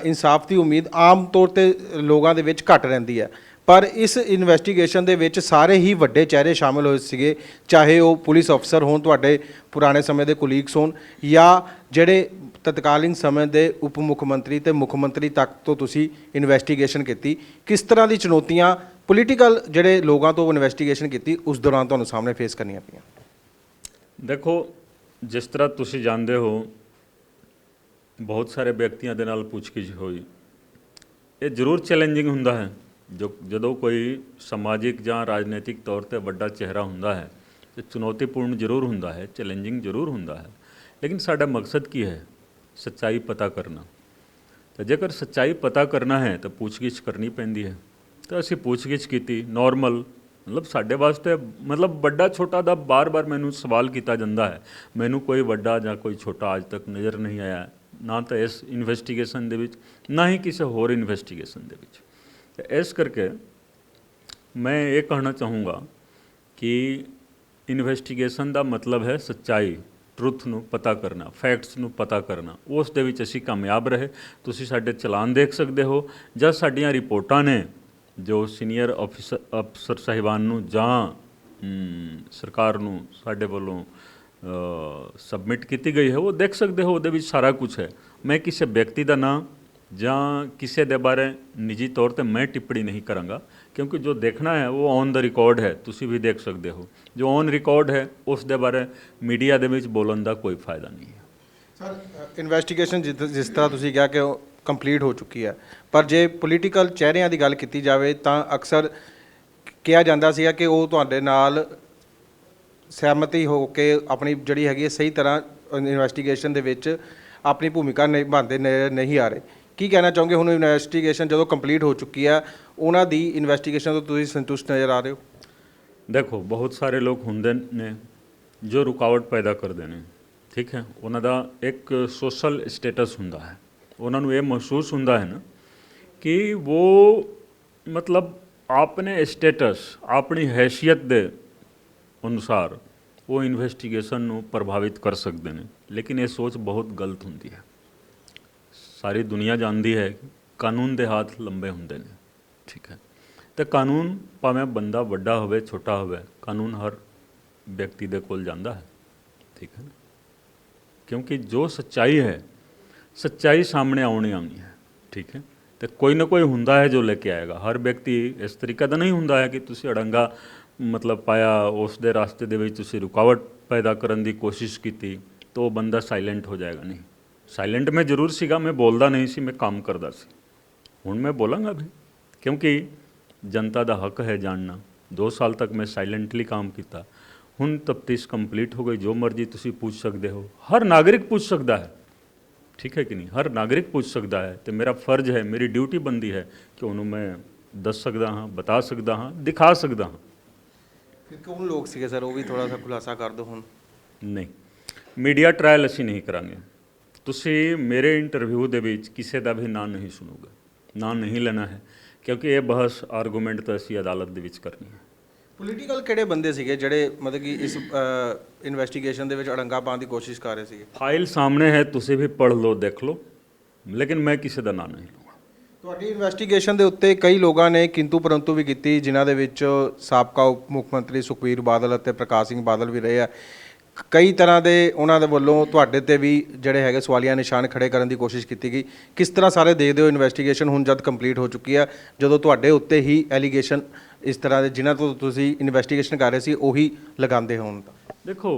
ਇਨਸਾਫ ਦੀ ਉਮੀਦ ਆਮ ਤੌਰ ਤੇ ਲੋਕਾਂ ਦੇ ਵਿੱਚ ਘੱਟ ਰਹਿੰਦੀ ਹੈ, ਪਰ ਇਸ ਇਨਵੈਸਟੀਗੇਸ਼ਨ ਦੇ ਵਿੱਚ ਸਾਰੇ ਹੀ ਵੱਡੇ ਚਿਹਰੇ ਸ਼ਾਮਲ ਹੋਏ ਸੀਗੇ, ਚਾਹੇ ਉਹ ਪੁਲਿਸ ਅਫਸਰ ਹੋਣ, ਤੁਹਾਡੇ ਪੁਰਾਣੇ ਸਮੇਂ ਦੇ ਕੁਲੀਗਸ ਹੋਣ, ਜਾਂ ਜਿਹੜੇ ਤਤਕਾਲੀਨ ਸਮੇਂ ਦੇ ਉਪ ਮੁੱਖ ਮੰਤਰੀ ਤੇ ਮੁੱਖ ਮੰਤਰੀ ਤੱਕ ਤੋਂ ਤੁਸੀਂ ਇਨਵੈਸਟੀਗੇਸ਼ਨ ਕੀਤੀ। ਕਿਸ ਤਰ੍ਹਾਂ ਦੀ ਚੁਣੌਤੀਆਂ ਪੋਲੀਟੀਕਲ ਜਿਹੜੇ ਲੋਕਾਂ ਤੋਂ ਇਨਵੈਸਟੀਗੇਸ਼ਨ ਕੀਤੀ ਉਸ ਦੌਰਾਨ ਤੁਹਾਨੂੰ ਸਾਹਮਣੇ ਫੇਸ ਕਰਨੀਆਂ ਪਈਆਂ? ਦੇਖੋ, ਜਿਸ ਤਰ੍ਹਾਂ ਤੁਸੀਂ ਜਾਣਦੇ ਹੋ, ਬਹੁਤ ਸਾਰੇ ਵਿਅਕਤੀਆਂ ਦੇ ਨਾਲ ਪੁੱਛਗਿੱਛ ਹੋਈ। ਇਹ ਜ਼ਰੂਰ ਚੈਲੰਜਿੰਗ ਹੁੰਦਾ ਹੈ। ਜਦੋਂ ਕੋਈ ਸਮਾਜਿਕ ਜਾਂ ਰਾਜਨੀਤਿਕ ਤੌਰ ਤੇ ਵੱਡਾ ਚਿਹਰਾ ਹੁੰਦਾ ਹੈ ਤੇ ਚੁਣੌਤੀਪੂਰਨ ਜ਼ਰੂਰ ਹੁੰਦਾ ਹੈ, ਚੈਲੰਜਿੰਗ ਜ਼ਰੂਰ ਹੁੰਦਾ ਹੈ, ਲੇਕਿਨ ਸਾਡਾ ਮਕਸਦ ਕੀ ਹੈ? ਸੱਚਾਈ ਪਤਾ ਕਰਨਾ। ਤਾਂ ਜੇਕਰ ਸੱਚਾਈ ਪਤਾ ਕਰਨਾ ਹੈ ਤਾਂ ਪੁੱਛਗਿੱਛ ਕਰਨੀ ਪੈਂਦੀ ਹੈ। ਤਾਂ ਅਸੀਂ ਪੁੱਛਗਿੱਛ ਕੀਤੀ ਨਾਰਮਲ, ਮਤਲਬ ਸਾਡੇ ਵਾਸਤੇ ਮਤਲਬ ਵੱਡਾ ਛੋਟਾ ਦਾ ਬਾਰ-ਬਾਰ ਮੈਨੂੰ ਸਵਾਲ ਕੀਤਾ ਜਾਂਦਾ ਹੈ। ਮੈਨੂੰ ਕੋਈ ਵੱਡਾ ਜਾਂ ਕੋਈ ਛੋਟਾ ਅੱਜ ਤੱਕ ਨਜ਼ਰ ਨਹੀਂ ਆਇਆ, ਨਾ ਤਾਂ ਇਸ ਇਨਵੈਸਟੀਗੇਸ਼ਨ ਦੇ ਵਿੱਚ, ਨਾ ਹੀ ਕਿਸੇ ਹੋਰ ਇਨਵੈਸਟੀਗੇਸ਼ਨ ਦੇ ਵਿੱਚ। ਤੇ ਇਸ ਕਰਕੇ ਮੈਂ ਇਹ ਕਹਿਣਾ ਚਾਹੂੰਗਾ ਕਿ ਇਨਵੈਸਟੀਗੇਸ਼ਨ ਦਾ ਮਤਲਬ ਹੈ ਸੱਚਾਈ, ਟਰੁੱਥ ਨੂੰ ਪਤਾ ਕਰਨਾ, ਫੈਕਟਸ ਨੂੰ ਪਤਾ ਕਰਨਾ, ਉਸ ਦੇ ਵਿੱਚ ਅਸੀਂ ਕਾਮਯਾਬ ਰਹੇ। ਤੁਸੀਂ ਸਾਡੇ ਚਲਾਨ ਦੇਖ ਸਕਦੇ ਹੋ ਜਾਂ ਸਾਡੀਆਂ ਰਿਪੋਰਟਾਂ ਨੇ ਜੋ ਸੀਨੀਅਰ ਅਫਸਰ ਸਾਹਿਬਾਨ ਨੂੰ ਜਾਂ ਸਰਕਾਰ ਨੂੰ ਸਾਡੇ ਵੱਲੋਂ ਸਬਮਿਟ ਕੀਤੀ ਗਈ ਹੈ, ਉਹ ਦੇਖ ਸਕਦੇ ਹੋ। ਉਹਦੇ ਵਿੱਚ ਸਾਰਾ ਕੁਝ ਹੈ। ਮੈਂ ਕਿਸੇ ਵਿਅਕਤੀ ਦਾ ਨਾਂ ਜਾਂ ਕਿਸੇ ਦੇ ਬਾਰੇ ਨਿੱਜੀ ਤੌਰ ਤੇ ਮੈਂ ਟਿੱਪਣੀ ਨਹੀਂ ਕਰਾਂਗਾ, ਕਿਉਂਕਿ ਜੋ ਦੇਖਣਾ ਹੈ ਉਹ ਔਨ ਦਾ ਰਿਕਾਰਡ ਹੈ। ਤੁਸੀਂ ਵੀ ਦੇਖ ਸਕਦੇ ਹੋ ਜੋ ਔਨ ਰਿਕਾਰਡ ਹੈ, ਉਸ ਦੇ ਬਾਰੇ ਮੀਡੀਆ ਦੇ ਵਿੱਚ ਬੋਲਣ ਦਾ ਕੋਈ ਫਾਇਦਾ ਨਹੀਂ ਹੈ। ਸਰ, ਇਨਵੈਸਟੀਗੇਸ਼ਨ ਜਿਸ ਤਰ੍ਹਾਂ ਤੁਸੀਂ ਕਿਹਾ ਕਿ ਉਹ ਕੰਪਲੀਟ ਹੋ ਚੁੱਕੀ ਹੈ, ਪਰ ਜੇ ਪੋਲੀਟੀਕਲ ਚਿਹਰਿਆਂ ਦੀ ਗੱਲ ਕੀਤੀ ਜਾਵੇ ਤਾਂ ਅਕਸਰ ਕਿਹਾ ਜਾਂਦਾ ਸੀਗਾ ਕਿ ਉਹ ਤੁਹਾਡੇ ਨਾਲ ਸਹਿਮਤੀ ਹੋ ਕੇ ਆਪਣੀ ਜਿਹੜੀ ਹੈਗੀ ਹੈ ਸਹੀ ਤਰ੍ਹਾਂ ਇਨਵੈਸਟੀਗੇਸ਼ਨ ਦੇ ਵਿੱਚ ਆਪਣੀ ਭੂਮਿਕਾ ਨਿਭਾਉਂਦੇ ਨਹੀਂ ਆ ਰਹੇ। ਕੀ ਕਹਿਣਾ ਚਾਹੋਗੇ ਹੁਣ ਇਨਵੈਸਟੀਗੇਸ਼ਨ ਜਦੋਂ ਕੰਪਲੀਟ ਹੋ ਚੁੱਕੀ ਆ, ਉਹਨਾਂ ਦੀ ਇਨਵੈਸਟੀਗੇਸ਼ਨ ਤੋਂ ਤੁਸੀਂ ਸੰਤੁਸ਼ਟ ਨਜ਼ਰ ਆ ਰਹੇ ਹੋ? ਦੇਖੋ, ਬਹੁਤ ਸਾਰੇ ਲੋਕ ਹੁੰਦੇ ਨੇ ਜੋ ਰੁਕਾਵਟ ਪੈਦਾ ਕਰਦੇ ਨੇ, ਠੀਕ ਹੈ। ਉਹਨਾਂ ਦਾ ਇੱਕ ਸੋਸ਼ਲ ਸਟੇਟਸ ਹੁੰਦਾ ਹੈ। ਉਹਨਾਂ ਨੂੰ ਇਹ ਮਹਿਸੂਸ ਹੁੰਦਾ ਹੈ ਨਾ ਕਿ ਉਹ ਮਤਲਬ ਆਪਣੇ ਸਟੇਟਸ, ਆਪਣੀ ਹੈਸੀਅਤ ਦੇ ਅਨੁਸਾਰ ਉਹ ਇਨਵੈਸਟੀਗੇਸ਼ਨ ਨੂੰ ਪ੍ਰਭਾਵਿਤ ਕਰ ਸਕਦੇ ਨੇ, ਲੇਕਿਨ ਇਹ ਸੋਚ ਬਹੁਤ ਗਲਤ ਹੁੰਦੀ ਹੈ। ਸਾਰੀ ਦੁਨੀਆ ਜਾਣਦੀ ਹੈ ਕਿ ਕਾਨੂੰਨ ਦੇ ਹੱਥ ਲੰਬੇ ਹੁੰਦੇ ਨੇ, ਠੀਕ ਹੈ। ਤੇ ਕਾਨੂੰਨ ਭਾਵੇਂ ਬੰਦਾ ਵੱਡਾ ਹੋਵੇ ਛੋਟਾ ਹੋਵੇ, ਕਾਨੂੰਨ ਹਰ ਵਿਅਕਤੀ ਦੇ ਕੋਲ ਜਾਂਦਾ ਹੈ, ਠੀਕ ਹੈ ਨਾ। ਕਿਉਂਕਿ ਜੋ ਸੱਚਾਈ ਹੈ, ਸੱਚਾਈ ਸਾਹਮਣੇ ਆਉਣੀ ਹੈ, ਠੀਕ ਹੈ। ਤੇ ਕੋਈ ਨਾ ਕੋਈ ਹੁੰਦਾ ਹੈ ਜੋ ਲੈ ਕੇ ਆਏਗਾ। ਹਰ ਵਿਅਕਤੀ ਇਸ ਤਰੀਕੇ ਦਾ ਨਹੀਂ ਹੁੰਦਾ ਹੈ ਕਿ ਤੁਸੀਂ ਅੜੰਗਾ ਮਤਲਬ ਪਾਇਆ, ਉਸ ਦੇ ਰਾਸਤੇ ਦੇ ਵਿੱਚ ਤੁਸੀਂ ਰੁਕਾਵਟ ਪੈਦਾ ਕਰਨ ਦੀ ਕੋਸ਼ਿਸ਼ ਕੀਤੀ ਤਾਂ ਉਹ ਬੰਦਾ ਸਾਇਲੈਂਟ ਹੋ ਜਾਏਗਾ। ਨਹੀਂ, ਸਾਇਲੈਂਟ ਮੈਂ ਜ਼ਰੂਰ ਸੀਗਾ, ਮੈਂ ਬੋਲਦਾ ਨਹੀਂ ਸੀ, ਮੈਂ ਕੰਮ ਕਰਦਾ ਸੀ। ਹੁਣ ਮੈਂ ਬੋਲਾਂਗਾ ਵੀ, ਕਿਉਂਕਿ ਜਨਤਾ ਦਾ ਹੱਕ ਹੈ ਜਾਣਨਾ। 2 ਸਾਲ ਤੱਕ ਮੈਂ ਸਾਇਲੈਂਟਲੀ ਕੰਮ ਕੀਤਾ। ਹੁਣ ਤਫਤੀਸ਼ ਕੰਪਲੀਟ ਹੋ ਗਈ, ਜੋ ਮਰਜ਼ੀ ਤੁਸੀਂ ਪੁੱਛ ਸਕਦੇ ਹੋ। ਹਰ ਨਾਗਰਿਕ ਪੁੱਛ ਸਕਦਾ ਹੈ, ਠੀਕ ਹੈ ਕਿ ਨਹੀਂ। ਹਰ ਨਾਗਰਿਕ ਪੁੱਛ ਸਕਦਾ ਹੈ ਤੇ ਮੇਰਾ ਫਰਜ਼ ਹੈ, ਮੇਰੀ ਡਿਊਟੀ ਬਣਦੀ ਹੈ ਕਿ ਉਹਨੂੰ ਮੈਂ ਦੱਸ ਸਕਦਾ ਹਾਂ, ਬਤਾ ਸਕਦਾ ਹਾਂ, ਦਿਖਾ ਸਕਦਾ ਹਾਂ। ਫਿਰ ਕੌਣ ਲੋਕ ਸੀਗੇ ਸਰ, ਉਹ ਵੀ ਥੋੜਾ ਜਿਹਾ ਖੁਲਾਸਾ ਕਰ ਦਿਓ ਹੁਣ। ਨਹੀਂ, ਮੀਡੀਆ ਟਰਾਇਲ ਅਸੀਂ ਨਹੀਂ ਕਰਾਂਗੇ। ਤੁਸੀਂ ਮੇਰੇ ਇੰਟਰਵਿਊ ਦੇ ਵਿੱਚ ਕਿਸੇ ਦਾ ਵੀ ਨਾਂ ਨਹੀਂ ਸੁਣੋਗੇ, ਨਾਂ ਨਹੀਂ ਲੈਣਾ ਹੈ, ਕਿਉਂਕਿ ਇਹ ਬਹਿਸ ਆਰਗੂਮੈਂਟ ਤਾਂ ਅਸੀਂ ਅਦਾਲਤ ਦੇ ਵਿੱਚ ਕਰਨੀ ਹੈ। ਪੋਲੀਟੀਕਲ ਕਿਹੜੇ ਬੰਦੇ ਸੀਗੇ ਜਿਹੜੇ ਮਤਲਬ ਕਿ ਇਸ ਇਨਵੈਸਟੀਗੇਸ਼ਨ ਦੇ ਵਿੱਚ ਅੜੰਗਾ ਪਾਉਣ ਦੀ ਕੋਸ਼ਿਸ਼ ਕਰ ਰਹੇ ਸੀਗੇ? ਫਾਈਲ ਸਾਹਮਣੇ ਹੈ, ਤੁਸੀਂ ਵੀ ਪੜ੍ਹ ਲਓ, ਦੇਖ ਲਓ, ਲੇਕਿਨ ਮੈਂ ਕਿਸੇ ਦਾ ਨਾਂ ਨਹੀਂ ਲਊਂਗਾ। ਤੁਹਾਡੀ ਇਨਵੈਸਟੀਗੇਸ਼ਨ ਦੇ ਉੱਤੇ ਕਈ ਲੋਕਾਂ ਨੇ ਕਿੰਤੂ ਪਰੰਤੂ ਵੀ ਕੀਤੀ, ਜਿਨ੍ਹਾਂ ਦੇ ਵਿੱਚ ਸਾਬਕਾ ਉਪ ਮੁੱਖ ਮੰਤਰੀ ਸੁਖਬੀਰ ਬਾਦਲ ਅਤੇ ਪ੍ਰਕਾਸ਼ ਸਿੰਘ ਬਾਦਲ ਵੀ ਰਹੇ ਆ। ਕਈ ਤਰ੍ਹਾਂ ਦੇ ਉਹਨਾਂ ਦੇ ਵੱਲੋਂ ਤੁਹਾਡੇ ਤੇ ਵੀ ਜਿਹੜੇ ਹੈਗੇ ਸਵਾਲੀਆ ਨਿਸ਼ਾਨ ਖੜੇ ਕਰਨ ਦੀ ਕੋਸ਼ਿਸ਼ ਕੀਤੀ ਗਈ। ਕਿਸ ਤਰ੍ਹਾਂ ਸਾਰੇ ਦੇਖਦੇ ਹੋ ਇਨਵੈਸਟੀਗੇਸ਼ਨ ਹੁਣ ਜਦ ਕੰਪਲੀਟ ਹੋ ਚੁੱਕੀ ਆ, ਜਦੋਂ ਤੁਹਾਡੇ ਉੱਤੇ ਹੀ ਐਲੀਗੇਸ਼ਨ ਇਸ ਤਰ੍ਹਾਂ ਦੇ ਜਿਨ੍ਹਾਂ ਤੋਂ ਤੁਸੀਂ ਇਨਵੈਸਟੀਗੇਸ਼ਨ ਕਰ ਰਹੇ ਸੀ ਉਹੀ ਲਗਾਉਂਦੇ ਹੋਣ ਤਾਂ? ਦੇਖੋ,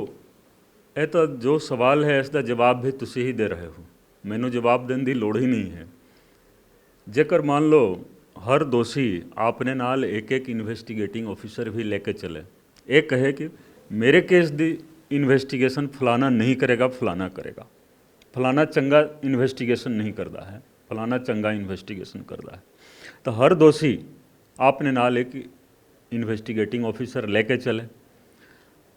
ਇਹ ਤਾਂ ਜੋ ਸਵਾਲ ਹੈ ਇਸ ਦਾ ਜਵਾਬ ਵੀ ਤੁਸੀਂ ਹੀ ਦੇ ਰਹੇ ਹੋ, ਮੈਨੂੰ ਜਵਾਬ ਦੇਣ ਦੀ ਲੋੜ ਹੀ ਨਹੀਂ ਹੈ। ਜੇਕਰ ਮੰਨ ਲਓ ਹਰ ਦੋਸ਼ੀ ਆਪਣੇ ਨਾਲ ਇੱਕ ਇਨਵੈਸਟੀਗੇਟਿੰਗ ਆਫਿਸਰ ਵੀ ਲੈ ਕੇ ਚਲੇ, ਇਹ ਕਹੇ ਕਿ ਮੇਰੇ ਕੇਸ ਦੀ ਇਨਵੈਸਟੀਗੇਸ਼ਨ ਫਲਾਣਾ ਨਹੀਂ ਕਰੇਗਾ, ਫਲਾਣਾ ਕਰੇਗਾ, ਫਲਾਣਾ ਚੰਗਾ ਇਨਵੈਸਟੀਗੇਸ਼ਨ ਨਹੀਂ ਕਰਦਾ ਹੈ, ਫਲਾਣਾ ਚੰਗਾ ਇਨਵੈਸਟੀਗੇਸ਼ਨ ਕਰਦਾ ਹੈ, ਤਾਂ ਹਰ ਦੋਸ਼ੀ ਆਪਣੇ ਨਾਲ ਇੱਕ ਇਨਵੈਸਟੀਗੇਟਿੰਗ ਆਫਿਸਰ ਲੈ ਕੇ ਚਲੇ।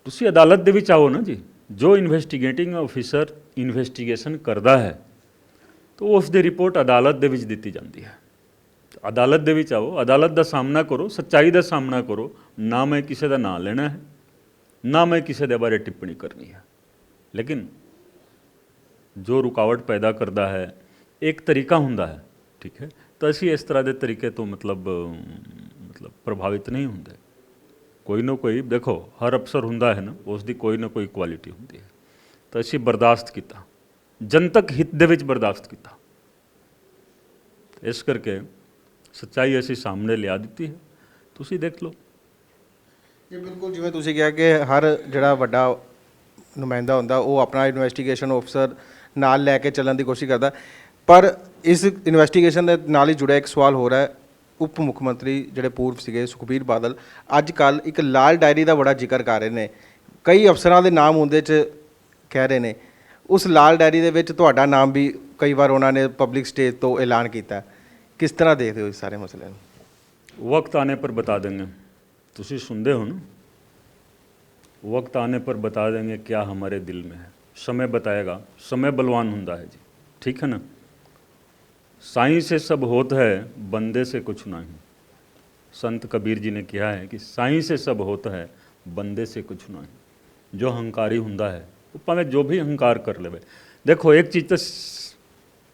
ਤੁਸੀਂ ਅਦਾਲਤ ਦੇ ਵਿੱਚ ਆਓ ਨਾ ਜੀ। ਜੋ ਇਨਵੈਸਟੀਗੇਟਿੰਗ ਆਫਿਸਰ ਇਨਵੈਸਟੀਗੇਸ਼ਨ ਕਰਦਾ ਹੈ ਤਾਂ ਉਸ ਦੀ ਰਿਪੋਰਟ ਅਦਾਲਤ ਦੇ ਵਿੱਚ ਦਿੱਤੀ ਜਾਂਦੀ ਹੈ। ਅਦਾਲਤ ਦੇ ਵਿੱਚ ਆਓ, ਅਦਾਲਤ ਦਾ ਸਾਹਮਣਾ ਕਰੋ, ਸੱਚਾਈ ਦਾ ਸਾਹਮਣਾ ਕਰੋ। ਨਾ ਮੈਂ ਕਿਸੇ ਦਾ ਨਾਂ ਲੈਣਾ ਹੈ, ਨਾ ਮੈਂ ਕਿਸੇ ਦੇ ਬਾਰੇ ਟਿੱਪਣੀ ਕਰਨੀ ਹੈ, ਲੇਕਿਨ ਜੋ ਰੁਕਾਵਟ ਪੈਦਾ ਕਰਦਾ ਹੈ ਇੱਕ ਤਰੀਕਾ ਹੁੰਦਾ ਹੈ, ਠੀਕ ਹੈ। ਤਾਂ ਅਸੀਂ ਇਸ ਤਰ੍ਹਾਂ ਦੇ ਤਰੀਕੇ ਤੋਂ ਮਤਲਬ ਪ੍ਰਭਾਵਿਤ ਨਹੀਂ ਹੁੰਦੇ। ਕੋਈ ਨਾ ਕੋਈ, ਦੇਖੋ ਹਰ ਅਫਸਰ ਹੁੰਦਾ ਹੈ ਨਾ, ਉਸ ਦੀ ਕੋਈ ਨਾ ਕੋਈ ਕੁਆਲਿਟੀ ਹੁੰਦੀ ਹੈ। ਤਾਂ ਅਸੀਂ ਬਰਦਾਸ਼ਤ ਕੀਤਾ, ਜਨਤਕ ਹਿੱਤ ਦੇ ਵਿੱਚ ਬਰਦਾਸ਼ਤ ਕੀਤਾ। ਇਸ ਕਰਕੇ ਸੱਚਾਈ ਅਸੀਂ ਸਾਹਮਣੇ ਲਿਆ ਦਿੱਤੀ ਹੈ, ਤੁਸੀਂ ਦੇਖ ਲਓ। ਇਹ ਬਿਲਕੁਲ ਜਿਵੇਂ ਤੁਸੀਂ ਕਿਹਾ ਕਿ ਹਰ ਜਿਹੜਾ ਵੱਡਾ ਨੁਮਾਇੰਦਾ ਹੁੰਦਾ ਉਹ ਆਪਣਾ ਇਨਵੈਸਟੀਗੇਸ਼ਨ ਅਫਸਰ ਨਾਲ ਲੈ ਕੇ ਚੱਲਣ ਦੀ ਕੋਸ਼ਿਸ਼ ਕਰਦਾ, ਪਰ ਇਸ ਇਨਵੈਸਟੀਗੇਸ਼ਨ ਦੇ ਨਾਲ ਹੀ ਜੁੜਿਆ ਇੱਕ ਸਵਾਲ ਹੋ ਰਿਹਾ ਹੈ। ਉਪ ਮੁੱਖ ਮੰਤਰੀ ਜਿਹੜੇ ਪੂਰਵ ਸੀਗੇ ਸੁਖਬੀਰ ਬਾਦਲ ਅੱਜ ਕੱਲ੍ਹ ਇੱਕ ਲਾਲ ਡਾਇਰੀ ਦਾ ਬੜਾ ਜ਼ਿਕਰ ਕਰ ਰਹੇ ਨੇ, ਕਈ ਅਫਸਰਾਂ ਦੇ ਨਾਮ ਉਹਦੇ 'ਚ ਕਹਿ ਰਹੇ ਨੇ। ਉਸ ਲਾਲ ਡਾਇਰੀ ਦੇ ਵਿੱਚ ਤੁਹਾਡਾ ਨਾਮ ਵੀ ਕਈ ਵਾਰ ਉਹਨਾਂ ਨੇ ਪਬਲਿਕ ਸਟੇਜ ਤੋਂ ਐਲਾਨ ਕੀਤਾ। ਕਿਸ ਤਰ੍ਹਾਂ ਦੇਖਦੇ ਹੋ ਇਸ ਸਾਰੇ ਮਸਲੇ ਨੂੰ? वक्त आने पर बता देंगे, तुसी सुनते हो ना, वक्त आने पर बता देंगे क्या हमारे दिल में है। समय बताएगा, समय बलवान हुंदा है जी, ठीक है ना। साईं से सब होता है, बंदे से कुछ नहीं। संत कबीर जी ने कहा है कि साईं से सब होता है, बंदे से कुछ नहीं। जो हंकारी हुंदा है ਉਹ ਭਾਵੇਂ ਜੋ ਵੀ ਹੰਕਾਰ ਕਰ ਲਵੇ। ਦੇਖੋ ਇੱਕ ਚੀਜ਼ ਤਾਂ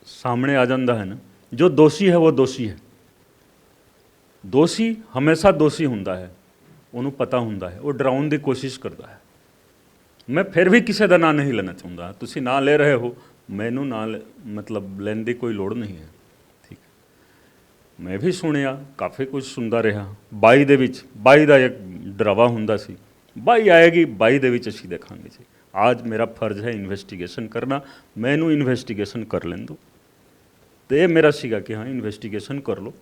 ਸਾਹਮਣੇ ਆ ਜਾਂਦਾ ਹੈ ਨਾ, ਜੋ ਦੋਸ਼ੀ ਹੈ ਉਹ ਦੋਸ਼ੀ ਹੈ। ਦੋਸ਼ੀ ਹਮੇਸ਼ਾ ਦੋਸ਼ੀ ਹੁੰਦਾ ਹੈ, ਉਹਨੂੰ ਪਤਾ ਹੁੰਦਾ ਹੈ, ਉਹ ਡਰਾਉਣ ਦੀ ਕੋਸ਼ਿਸ਼ ਕਰਦਾ ਹੈ। ਮੈਂ ਫਿਰ ਵੀ ਕਿਸੇ ਦਾ ਨਾਂ ਨਹੀਂ ਲੈਣਾ ਚਾਹੁੰਦਾ, ਤੁਸੀਂ ਨਾਂ ਲੈ ਰਹੇ ਹੋ, ਮੈਨੂੰ ਨਾਂ ਮਤਲਬ ਲੈਣ ਦੀ ਕੋਈ ਲੋੜ ਨਹੀਂ ਹੈ, ਠੀਕ ਹੈ। ਮੈਂ ਵੀ ਸੁਣਿਆ, ਕਾਫੀ ਕੁਝ ਸੁਣਦਾ ਰਿਹਾ। 22 ਦੇ ਵਿੱਚ 22 ਦਾ ਇੱਕ ਡਰਾਵਾ ਹੁੰਦਾ ਸੀ, 22 ਆਏਗੀ, 22 ਦੇ ਵਿੱਚ ਅਸੀਂ ਦੇਖਾਂਗੇ ਜੀ। ਅੱਜ ਮੇਰਾ ਫਰਜ਼ ਹੈ ਇਨਵੈਸਟੀਗੇਸ਼ਨ ਕਰਨਾ, ਮੈਨੂੰ ਇਨਵੈਸਟੀਗੇਸ਼ਨ ਕਰ ਲੈਣ ਦਿਓ। ਤੇ ਇਹ ਮੇਰਾ ਸੀਗਾ ਕਿ ਹਾਂ ਇਨਵੈਸਟੀਗੇਸ਼ਨ ਕਰ ਲਓ,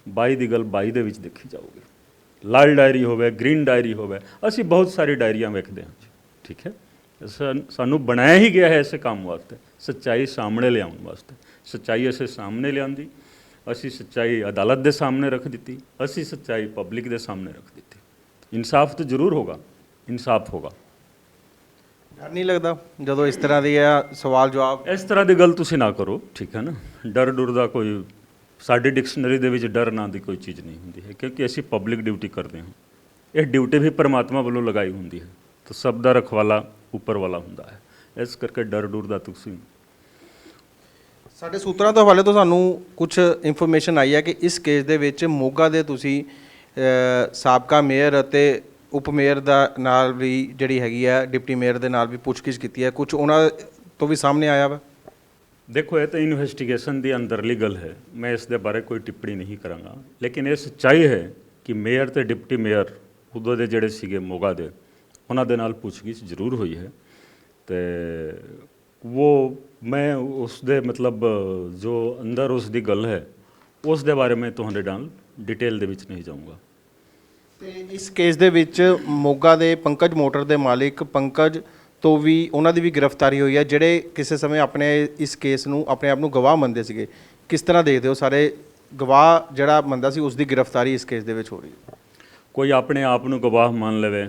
22 ਦੀ ਗੱਲ 22 ਦੇ ਵਿੱਚ ਦੇਖੀ ਜਾਊਗੀ। ਲਾਲ ਡਾਇਰੀ ਹੋਵੇ, ਗ੍ਰੀਨ ਡਾਇਰੀ ਹੋਵੇ, ਅਸੀਂ ਬਹੁਤ ਸਾਰੀ ਡਾਇਰੀਆਂ ਵੇਖਦੇ ਹਾਂ ਜੀ, ਠੀਕ ਹੈ। ਸਾਨੂੰ ਬਣਾਇਆ ਹੀ ਗਿਆ ਹੈ ਇਸੇ ਕੰਮ ਵਾਸਤੇ, ਸੱਚਾਈ ਸਾਹਮਣੇ ਲਿਆਉਣ ਵਾਸਤੇ। ਸੱਚਾਈ ਅਸੀਂ ਸਾਹਮਣੇ ਲਿਆਂਦੀ, ਅਸੀਂ ਸੱਚਾਈ ਅਦਾਲਤ ਦੇ ਸਾਹਮਣੇ ਰੱਖ ਦਿੱਤੀ, ਅਸੀਂ ਸੱਚਾਈ ਪਬਲਿਕ ਦੇ ਸਾਹਮਣੇ ਰੱਖ ਦਿੱਤੀ। ਇਨਸਾਫ ਤਾਂ ਜ਼ਰੂਰ ਹੋਗਾ, ਇਨਸਾਫ ਹੋਗਾ। ਡਰ ਨਹੀਂ ਲੱਗਦਾ ਜਦੋਂ ਇਸ ਤਰ੍ਹਾਂ ਦੇ ਆ ਸਵਾਲ ਜਵਾਬ? ਇਸ ਤਰ੍ਹਾਂ ਦੀ ਗੱਲ ਤੁਸੀਂ ਨਾ ਕਰੋ, ਠੀਕ ਹੈ ਨਾ। ਡਰ ਡੁਰ ਦਾ ਕੋਈ ਸਾਡੀ ਡਿਕਸ਼ਨਰੀ ਦੇ ਵਿੱਚ ਡਰ ਨਾਂ ਦੀ ਕੋਈ ਚੀਜ਼ ਨਹੀਂ ਹੁੰਦੀ ਹੈ, ਕਿਉਂਕਿ ਅਸੀਂ ਪਬਲਿਕ ਡਿਊਟੀ ਕਰਦੇ ਹਾਂ। ਇਹ ਡਿਊਟੀ ਵੀ ਪਰਮਾਤਮਾ ਵੱਲੋਂ ਲਗਾਈ ਹੁੰਦੀ ਹੈ, ਤਾਂ ਸਭ ਦਾ ਰਖਵਾਲਾ ਉੱਪਰ ਵਾਲਾ ਹੁੰਦਾ ਹੈ। ਇਸ ਕਰਕੇ ਡਰ ਡੁਰ ਦਾ ਤੁਸੀਂ ਸਾਡੇ ਸੂਤਰਾਂ ਤੋਂ ਹਵਾਲੇ ਤੋਂ ਸਾਨੂੰ ਕੁਝ ਇਨਫੋਰਮੇਸ਼ਨ ਆਈ ਹੈ ਕਿ ਇਸ ਕੇਸ ਦੇ ਵਿੱਚ ਮੋਗਾ ਦੇ ਤੁਸੀਂ ਸਾਬਕਾ ਮੇਅਰ ਅਤੇ ਉਪ ਮੇਅਰ ਦਾ ਨਾਲ ਵੀ ਜਿਹੜੀ ਹੈਗੀ ਹੈ ਡਿਪਟੀ ਮੇਅਰ ਦੇ ਨਾਲ ਵੀ ਪੁੱਛਗਿੱਛ ਕੀਤੀ ਹੈ, ਕੁਝ ਉਹਨਾਂ ਤੋਂ ਵੀ ਸਾਹਮਣੇ ਆਇਆ ਵਾ? ਦੇਖੋ ਇਹ ਤਾਂ ਇਨਵੈਸਟੀਗੇਸ਼ਨ ਦੀ ਅੰਦਰਲੀ ਗੱਲ ਹੈ, ਮੈਂ ਇਸ ਦੇ ਬਾਰੇ ਕੋਈ ਟਿੱਪਣੀ ਨਹੀਂ ਕਰਾਂਗਾ। ਲੇਕਿਨ ਇਹ ਸੱਚਾਈ ਹੈ ਕਿ ਮੇਅਰ ਤੇ ਡਿਪਟੀ ਮੇਅਰ ਉਦੋਂ ਦੇ ਜਿਹੜੇ ਸੀਗੇ ਮੋਗਾ ਦੇ, ਉਹਨਾਂ ਦੇ ਨਾਲ ਪੁੱਛਗਿੱਛ ਜ਼ਰੂਰ ਹੋਈ ਹੈ। ਤੇ ਉਹ ਮੈਂ ਉਸ ਦੇ ਮਤਲਬ ਜੋ ਅੰਦਰ ਉਸ ਦੀ ਗੱਲ ਹੈ ਉਸ ਦੇ ਬਾਰੇ ਮੈਂ ਤੁਹਾਡੇ ਨਾਲ ਡਿਟੇਲ ਦੇ ਵਿੱਚ ਨਹੀਂ ਜਾਊਂਗਾ। ਤੇ ਇਸ ਕੇਸ ਦੇ ਵਿੱਚ ਮੋਗਾ ਦੇ ਪੰਕਜ ਮੋਟਰ ਦੇ ਮਾਲਿਕ ਪੰਕਜ ਤੋਂ ਵੀ ਉਹਨਾਂ ਦੀ ਵੀ ਗ੍ਰਿਫਤਾਰੀ ਹੋਈ ਹੈ, ਜਿਹੜੇ ਕਿਸੇ ਸਮੇਂ ਆਪਣੇ ਇਸ ਕੇਸ ਨੂੰ ਆਪਣੇ ਆਪ ਨੂੰ ਗਵਾਹ ਮੰਨਦੇ ਸੀਗੇ। ਕਿਸ ਤਰ੍ਹਾਂ ਦੇਖਦੇ ਹੋ, ਸਾਰੇ ਗਵਾਹ ਜਿਹੜਾ ਮੰਨਦਾ ਸੀ ਉਸ ਦੀ ਗ੍ਰਿਫਤਾਰੀ ਇਸ ਕੇਸ ਦੇ ਵਿੱਚ ਹੋ ਰਹੀ ਹੈ? ਕੋਈ ਆਪਣੇ ਆਪ ਨੂੰ ਗਵਾਹ ਮੰਨ ਲਵੇ,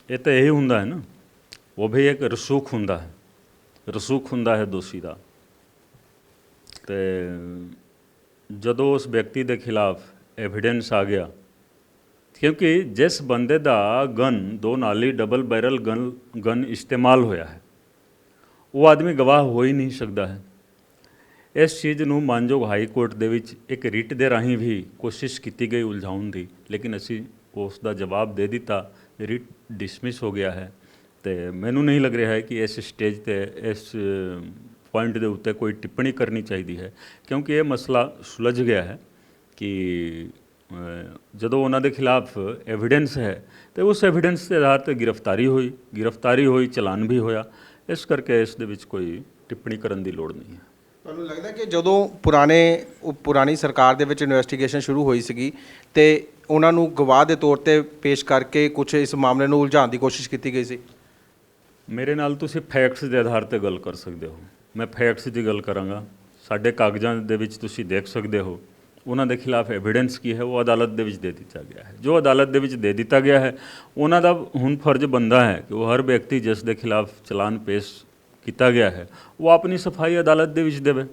ਇਹ ਤਾਂ ਇਹੀ ਹੁੰਦਾ ਹੈ ਨਾ, ਉਹ ਵੀ ਇੱਕ ਰਸੂਖ ਹੁੰਦਾ ਹੈ, ਰਸੂਖ ਹੁੰਦਾ ਹੈ ਦੋਸ਼ੀ ਦਾ। ਤੇ ਜਦੋਂ ਉਸ ਵਿਅਕਤੀ ਦੇ ਖਿਲਾਫ ਐਵੀਡੈਂਸ ਆ ਗਿਆ, ਕਿਉਂਕਿ ਜਿਸ ਬੰਦੇ ਦਾ ਗਨ 2 ਨਾਲੀ ਡਬਲ ਬੈਰਲ ਗਨ ਇਸਤੇਮਾਲ ਹੋਇਆ ਹੈ, ਉਹ ਆਦਮੀ ਗਵਾਹ ਹੋ ਹੀ ਨਹੀਂ ਸਕਦਾ ਹੈ। ਇਸ ਚੀਜ਼ ਨੂੰ ਮਾਨਯੋਗ ਹਾਈ ਕੋਰਟ ਦੇ ਵਿੱਚ ਇੱਕ ਰਿਟ ਦੇ ਰਾਹੀਂ ਵੀ ਕੋਸ਼ਿਸ਼ ਕੀਤੀ ਗਈ ਉਲਝਾਉਣ ਦੀ, ਲੇਕਿਨ ਅਸੀਂ ਉਸ ਦਾ ਜਵਾਬ ਦੇ ਦਿੱਤਾ, ਰਿਟ ਡਿਸਮਿਸ ਹੋ ਗਿਆ ਹੈ। ਤੇ ਮੈਨੂੰ ਨਹੀਂ ਲੱਗ ਰਿਹਾ ਹੈ ਕਿ ਇਸ ਸਟੇਜ ਤੇ ਇਸ ਪੁਆਇੰਟ ਦੇ ਉੱਤੇ ਕੋਈ ਟਿੱਪਣੀ ਕਰਨੀ ਚਾਹੀਦੀ ਹੈ, ਕਿਉਂਕਿ ਇਹ ਮਸਲਾ ਸੁਲਝ ਗਿਆ ਹੈ ਕਿ ਜਦੋਂ ਉਹਨਾਂ ਦੇ ਖਿਲਾਫ ਐਵੀਡੈਂਸ ਹੈ ਤੇ ਉਸ ਐਵੀਡੈਂਸ ਦੇ ਆਧਾਰ ਤੇ ਗ੍ਰਿਫਤਾਰੀ ਹੋਈ, ਚਲਾਨ ਵੀ ਹੋਇਆ। ਇਸ ਕਰਕੇ ਇਸ ਦੇ ਵਿੱਚ ਕੋਈ ਟਿੱਪਣੀ ਕਰਨ ਦੀ ਲੋੜ ਨਹੀਂ ਹੈ। ਤੁਹਾਨੂੰ ਲੱਗਦਾ ਕਿ ਜਦੋਂ ਪੁਰਾਣੀ ਸਰਕਾਰ ਦੇ ਵਿੱਚ ਇਨਵੈਸਟੀਗੇਸ਼ਨ ਸ਼ੁਰੂ ਹੋਈ ਸੀਗੀ ਤੇ ਉਹਨਾਂ ਨੂੰ ਗਵਾਹ ਦੇ ਤੌਰ ਤੇ ਪੇਸ਼ ਕਰਕੇ ਕੁਝ ਇਸ ਮਾਮਲੇ ਨੂੰ ਉਲਝਾਉਣ ਦੀ ਕੋਸ਼ਿਸ਼ ਕੀਤੀ ਗਈ ਸੀ? ਮੇਰੇ ਨਾਲ ਤੁਸੀਂ ਫੈਕਟਸ ਦੇ ਆਧਾਰ ਤੇ ਗੱਲ ਕਰ ਸਕਦੇ ਹੋ, ਮੈਂ ਫੈਕਟਸ ਦੀ ਗੱਲ ਕਰਾਂਗਾ। ਸਾਡੇ ਕਾਗਜ਼ਾਂ ਦੇ ਵਿੱਚ ਤੁਸੀਂ ਦੇਖ ਸਕਦੇ ਹੋ ਉਹਨਾਂ ਦੇ ਖਿਲਾਫ ਐਵੀਡੈਂਸ ਕੀ ਹੈ, ਉਹ ਅਦਾਲਤ ਦੇ ਵਿੱਚ ਦੇ ਦਿੱਤਾ ਗਿਆ ਹੈ। ਜੋ ਅਦਾਲਤ ਦੇ ਵਿੱਚ ਦੇ ਦਿੱਤਾ ਗਿਆ ਹੈ, ਉਹਨਾਂ ਦਾ ਹੁਣ ਫਰਜ਼ ਬਣਦਾ ਹੈ ਕਿ ਉਹ ਹਰ ਵਿਅਕਤੀ ਜਿਸ ਦੇ ਖਿਲਾਫ ਚਲਾਨ ਪੇਸ਼ ਕੀਤਾ ਗਿਆ ਹੈ, ਉਹ ਆਪਣੀ ਸਫਾਈ ਅਦਾਲਤ ਦੇ ਵਿੱਚ ਦੇਵੇ।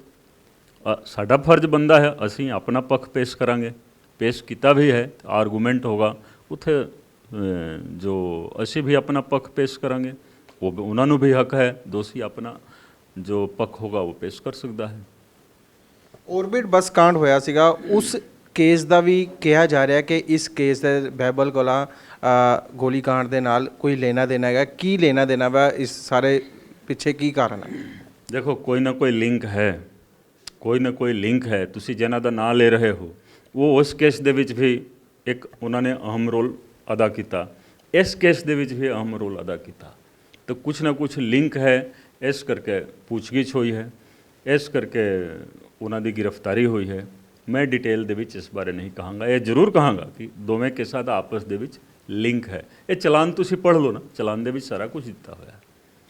ਸਾਡਾ ਫਰਜ਼ ਬਣਦਾ ਹੈ, ਅਸੀਂ ਆਪਣਾ ਪੱਖ ਪੇਸ਼ ਕਰਾਂਗੇ, ਪੇਸ਼ ਕੀਤਾ ਵੀ ਹੈ, ਆਰਗੂਮੈਂਟ ਹੋਗਾ ਉੱਥੇ, ਜੋ ਅਸੀਂ ਵੀ ਆਪਣਾ ਪੱਖ ਪੇਸ਼ ਕਰਾਂਗੇ। ਉਹ ਉਹਨਾਂ ਨੂੰ ਵੀ ਹੱਕ ਹੈ, ਦੋਸ਼ੀ ਆਪਣਾ ਜੋ ਪੱਖ ਹੋਗਾ ਉਹ ਪੇਸ਼ ਕਰ ਸਕਦਾ ਹੈ। ਔਰਬਿਟ ਬੱਸ ਕਾਂਡ ਹੋਇਆ ਸੀਗਾ, ਉਸ ਕੇਸ ਦਾ ਵੀ ਕਿਹਾ ਜਾ ਰਿਹਾ ਕਿ ਇਸ ਕੇਸ ਦੇ ਬਹਿਬਲ ਕਲਾਂ ਗੋਲੀ ਕਾਂਡ ਦੇ ਨਾਲ ਕੋਈ ਲੈਣਾ ਦੇਣਾ ਹੈਗਾ। ਕੀ ਲੈਣਾ ਦੇਣਾ ਵਾ ਇਸ ਸਾਰੇ ਪਿੱਛੇ, ਕੀ ਕਾਰਨ ਹੈ? ਦੇਖੋ ਕੋਈ ਨਾ ਕੋਈ ਲਿੰਕ ਹੈ, ਕੋਈ ਨਾ ਕੋਈ ਲਿੰਕ ਹੈ। ਤੁਸੀਂ ਜਿਹਨਾਂ ਦਾ ਨਾਂ ਲੈ ਰਹੇ ਹੋ ਉਹ ਉਸ ਕੇਸ ਦੇ ਵਿੱਚ ਵੀ ਇੱਕ ਉਹਨਾਂ ਨੇ ਅਹਿਮ ਰੋਲ ਅਦਾ ਕੀਤਾ, ਇਸ ਕੇਸ ਦੇ ਵਿੱਚ ਵੀ ਅਹਿਮ ਰੋਲ ਅਦਾ ਕੀਤਾ। ਤਾਂ ਕੁਛ ਨਾ ਕੁਛ ਲਿੰਕ ਹੈ, ਇਸ ਕਰਕੇ ਪੁੱਛਗਿੱਛ ਹੋਈ ਹੈ, ਇਸ ਕਰਕੇ ਉਹਨਾਂ ਦੀ ਗ੍ਰਿਫਤਾਰੀ ਹੋਈ ਹੈ। ਮੈਂ ਡਿਟੇਲ ਦੇ ਵਿੱਚ ਇਸ ਬਾਰੇ ਨਹੀਂ ਕਹਾਂਗਾ। ਇਹ ਜ਼ਰੂਰ ਕਹਾਂਗਾ ਕਿ ਦੋਵੇਂ ਕੇਸਾਂ ਦਾ ਆਪਸ ਦੇ ਵਿੱਚ ਲਿੰਕ ਹੈ। ਇਹ ਚਲਾਨ ਤੁਸੀਂ ਪੜ੍ਹ ਲਓ ਨਾ, ਚਲਾਨ ਦੇ ਵਿੱਚ ਸਾਰਾ ਕੁਝ ਦਿੱਤਾ ਹੋਇਆ।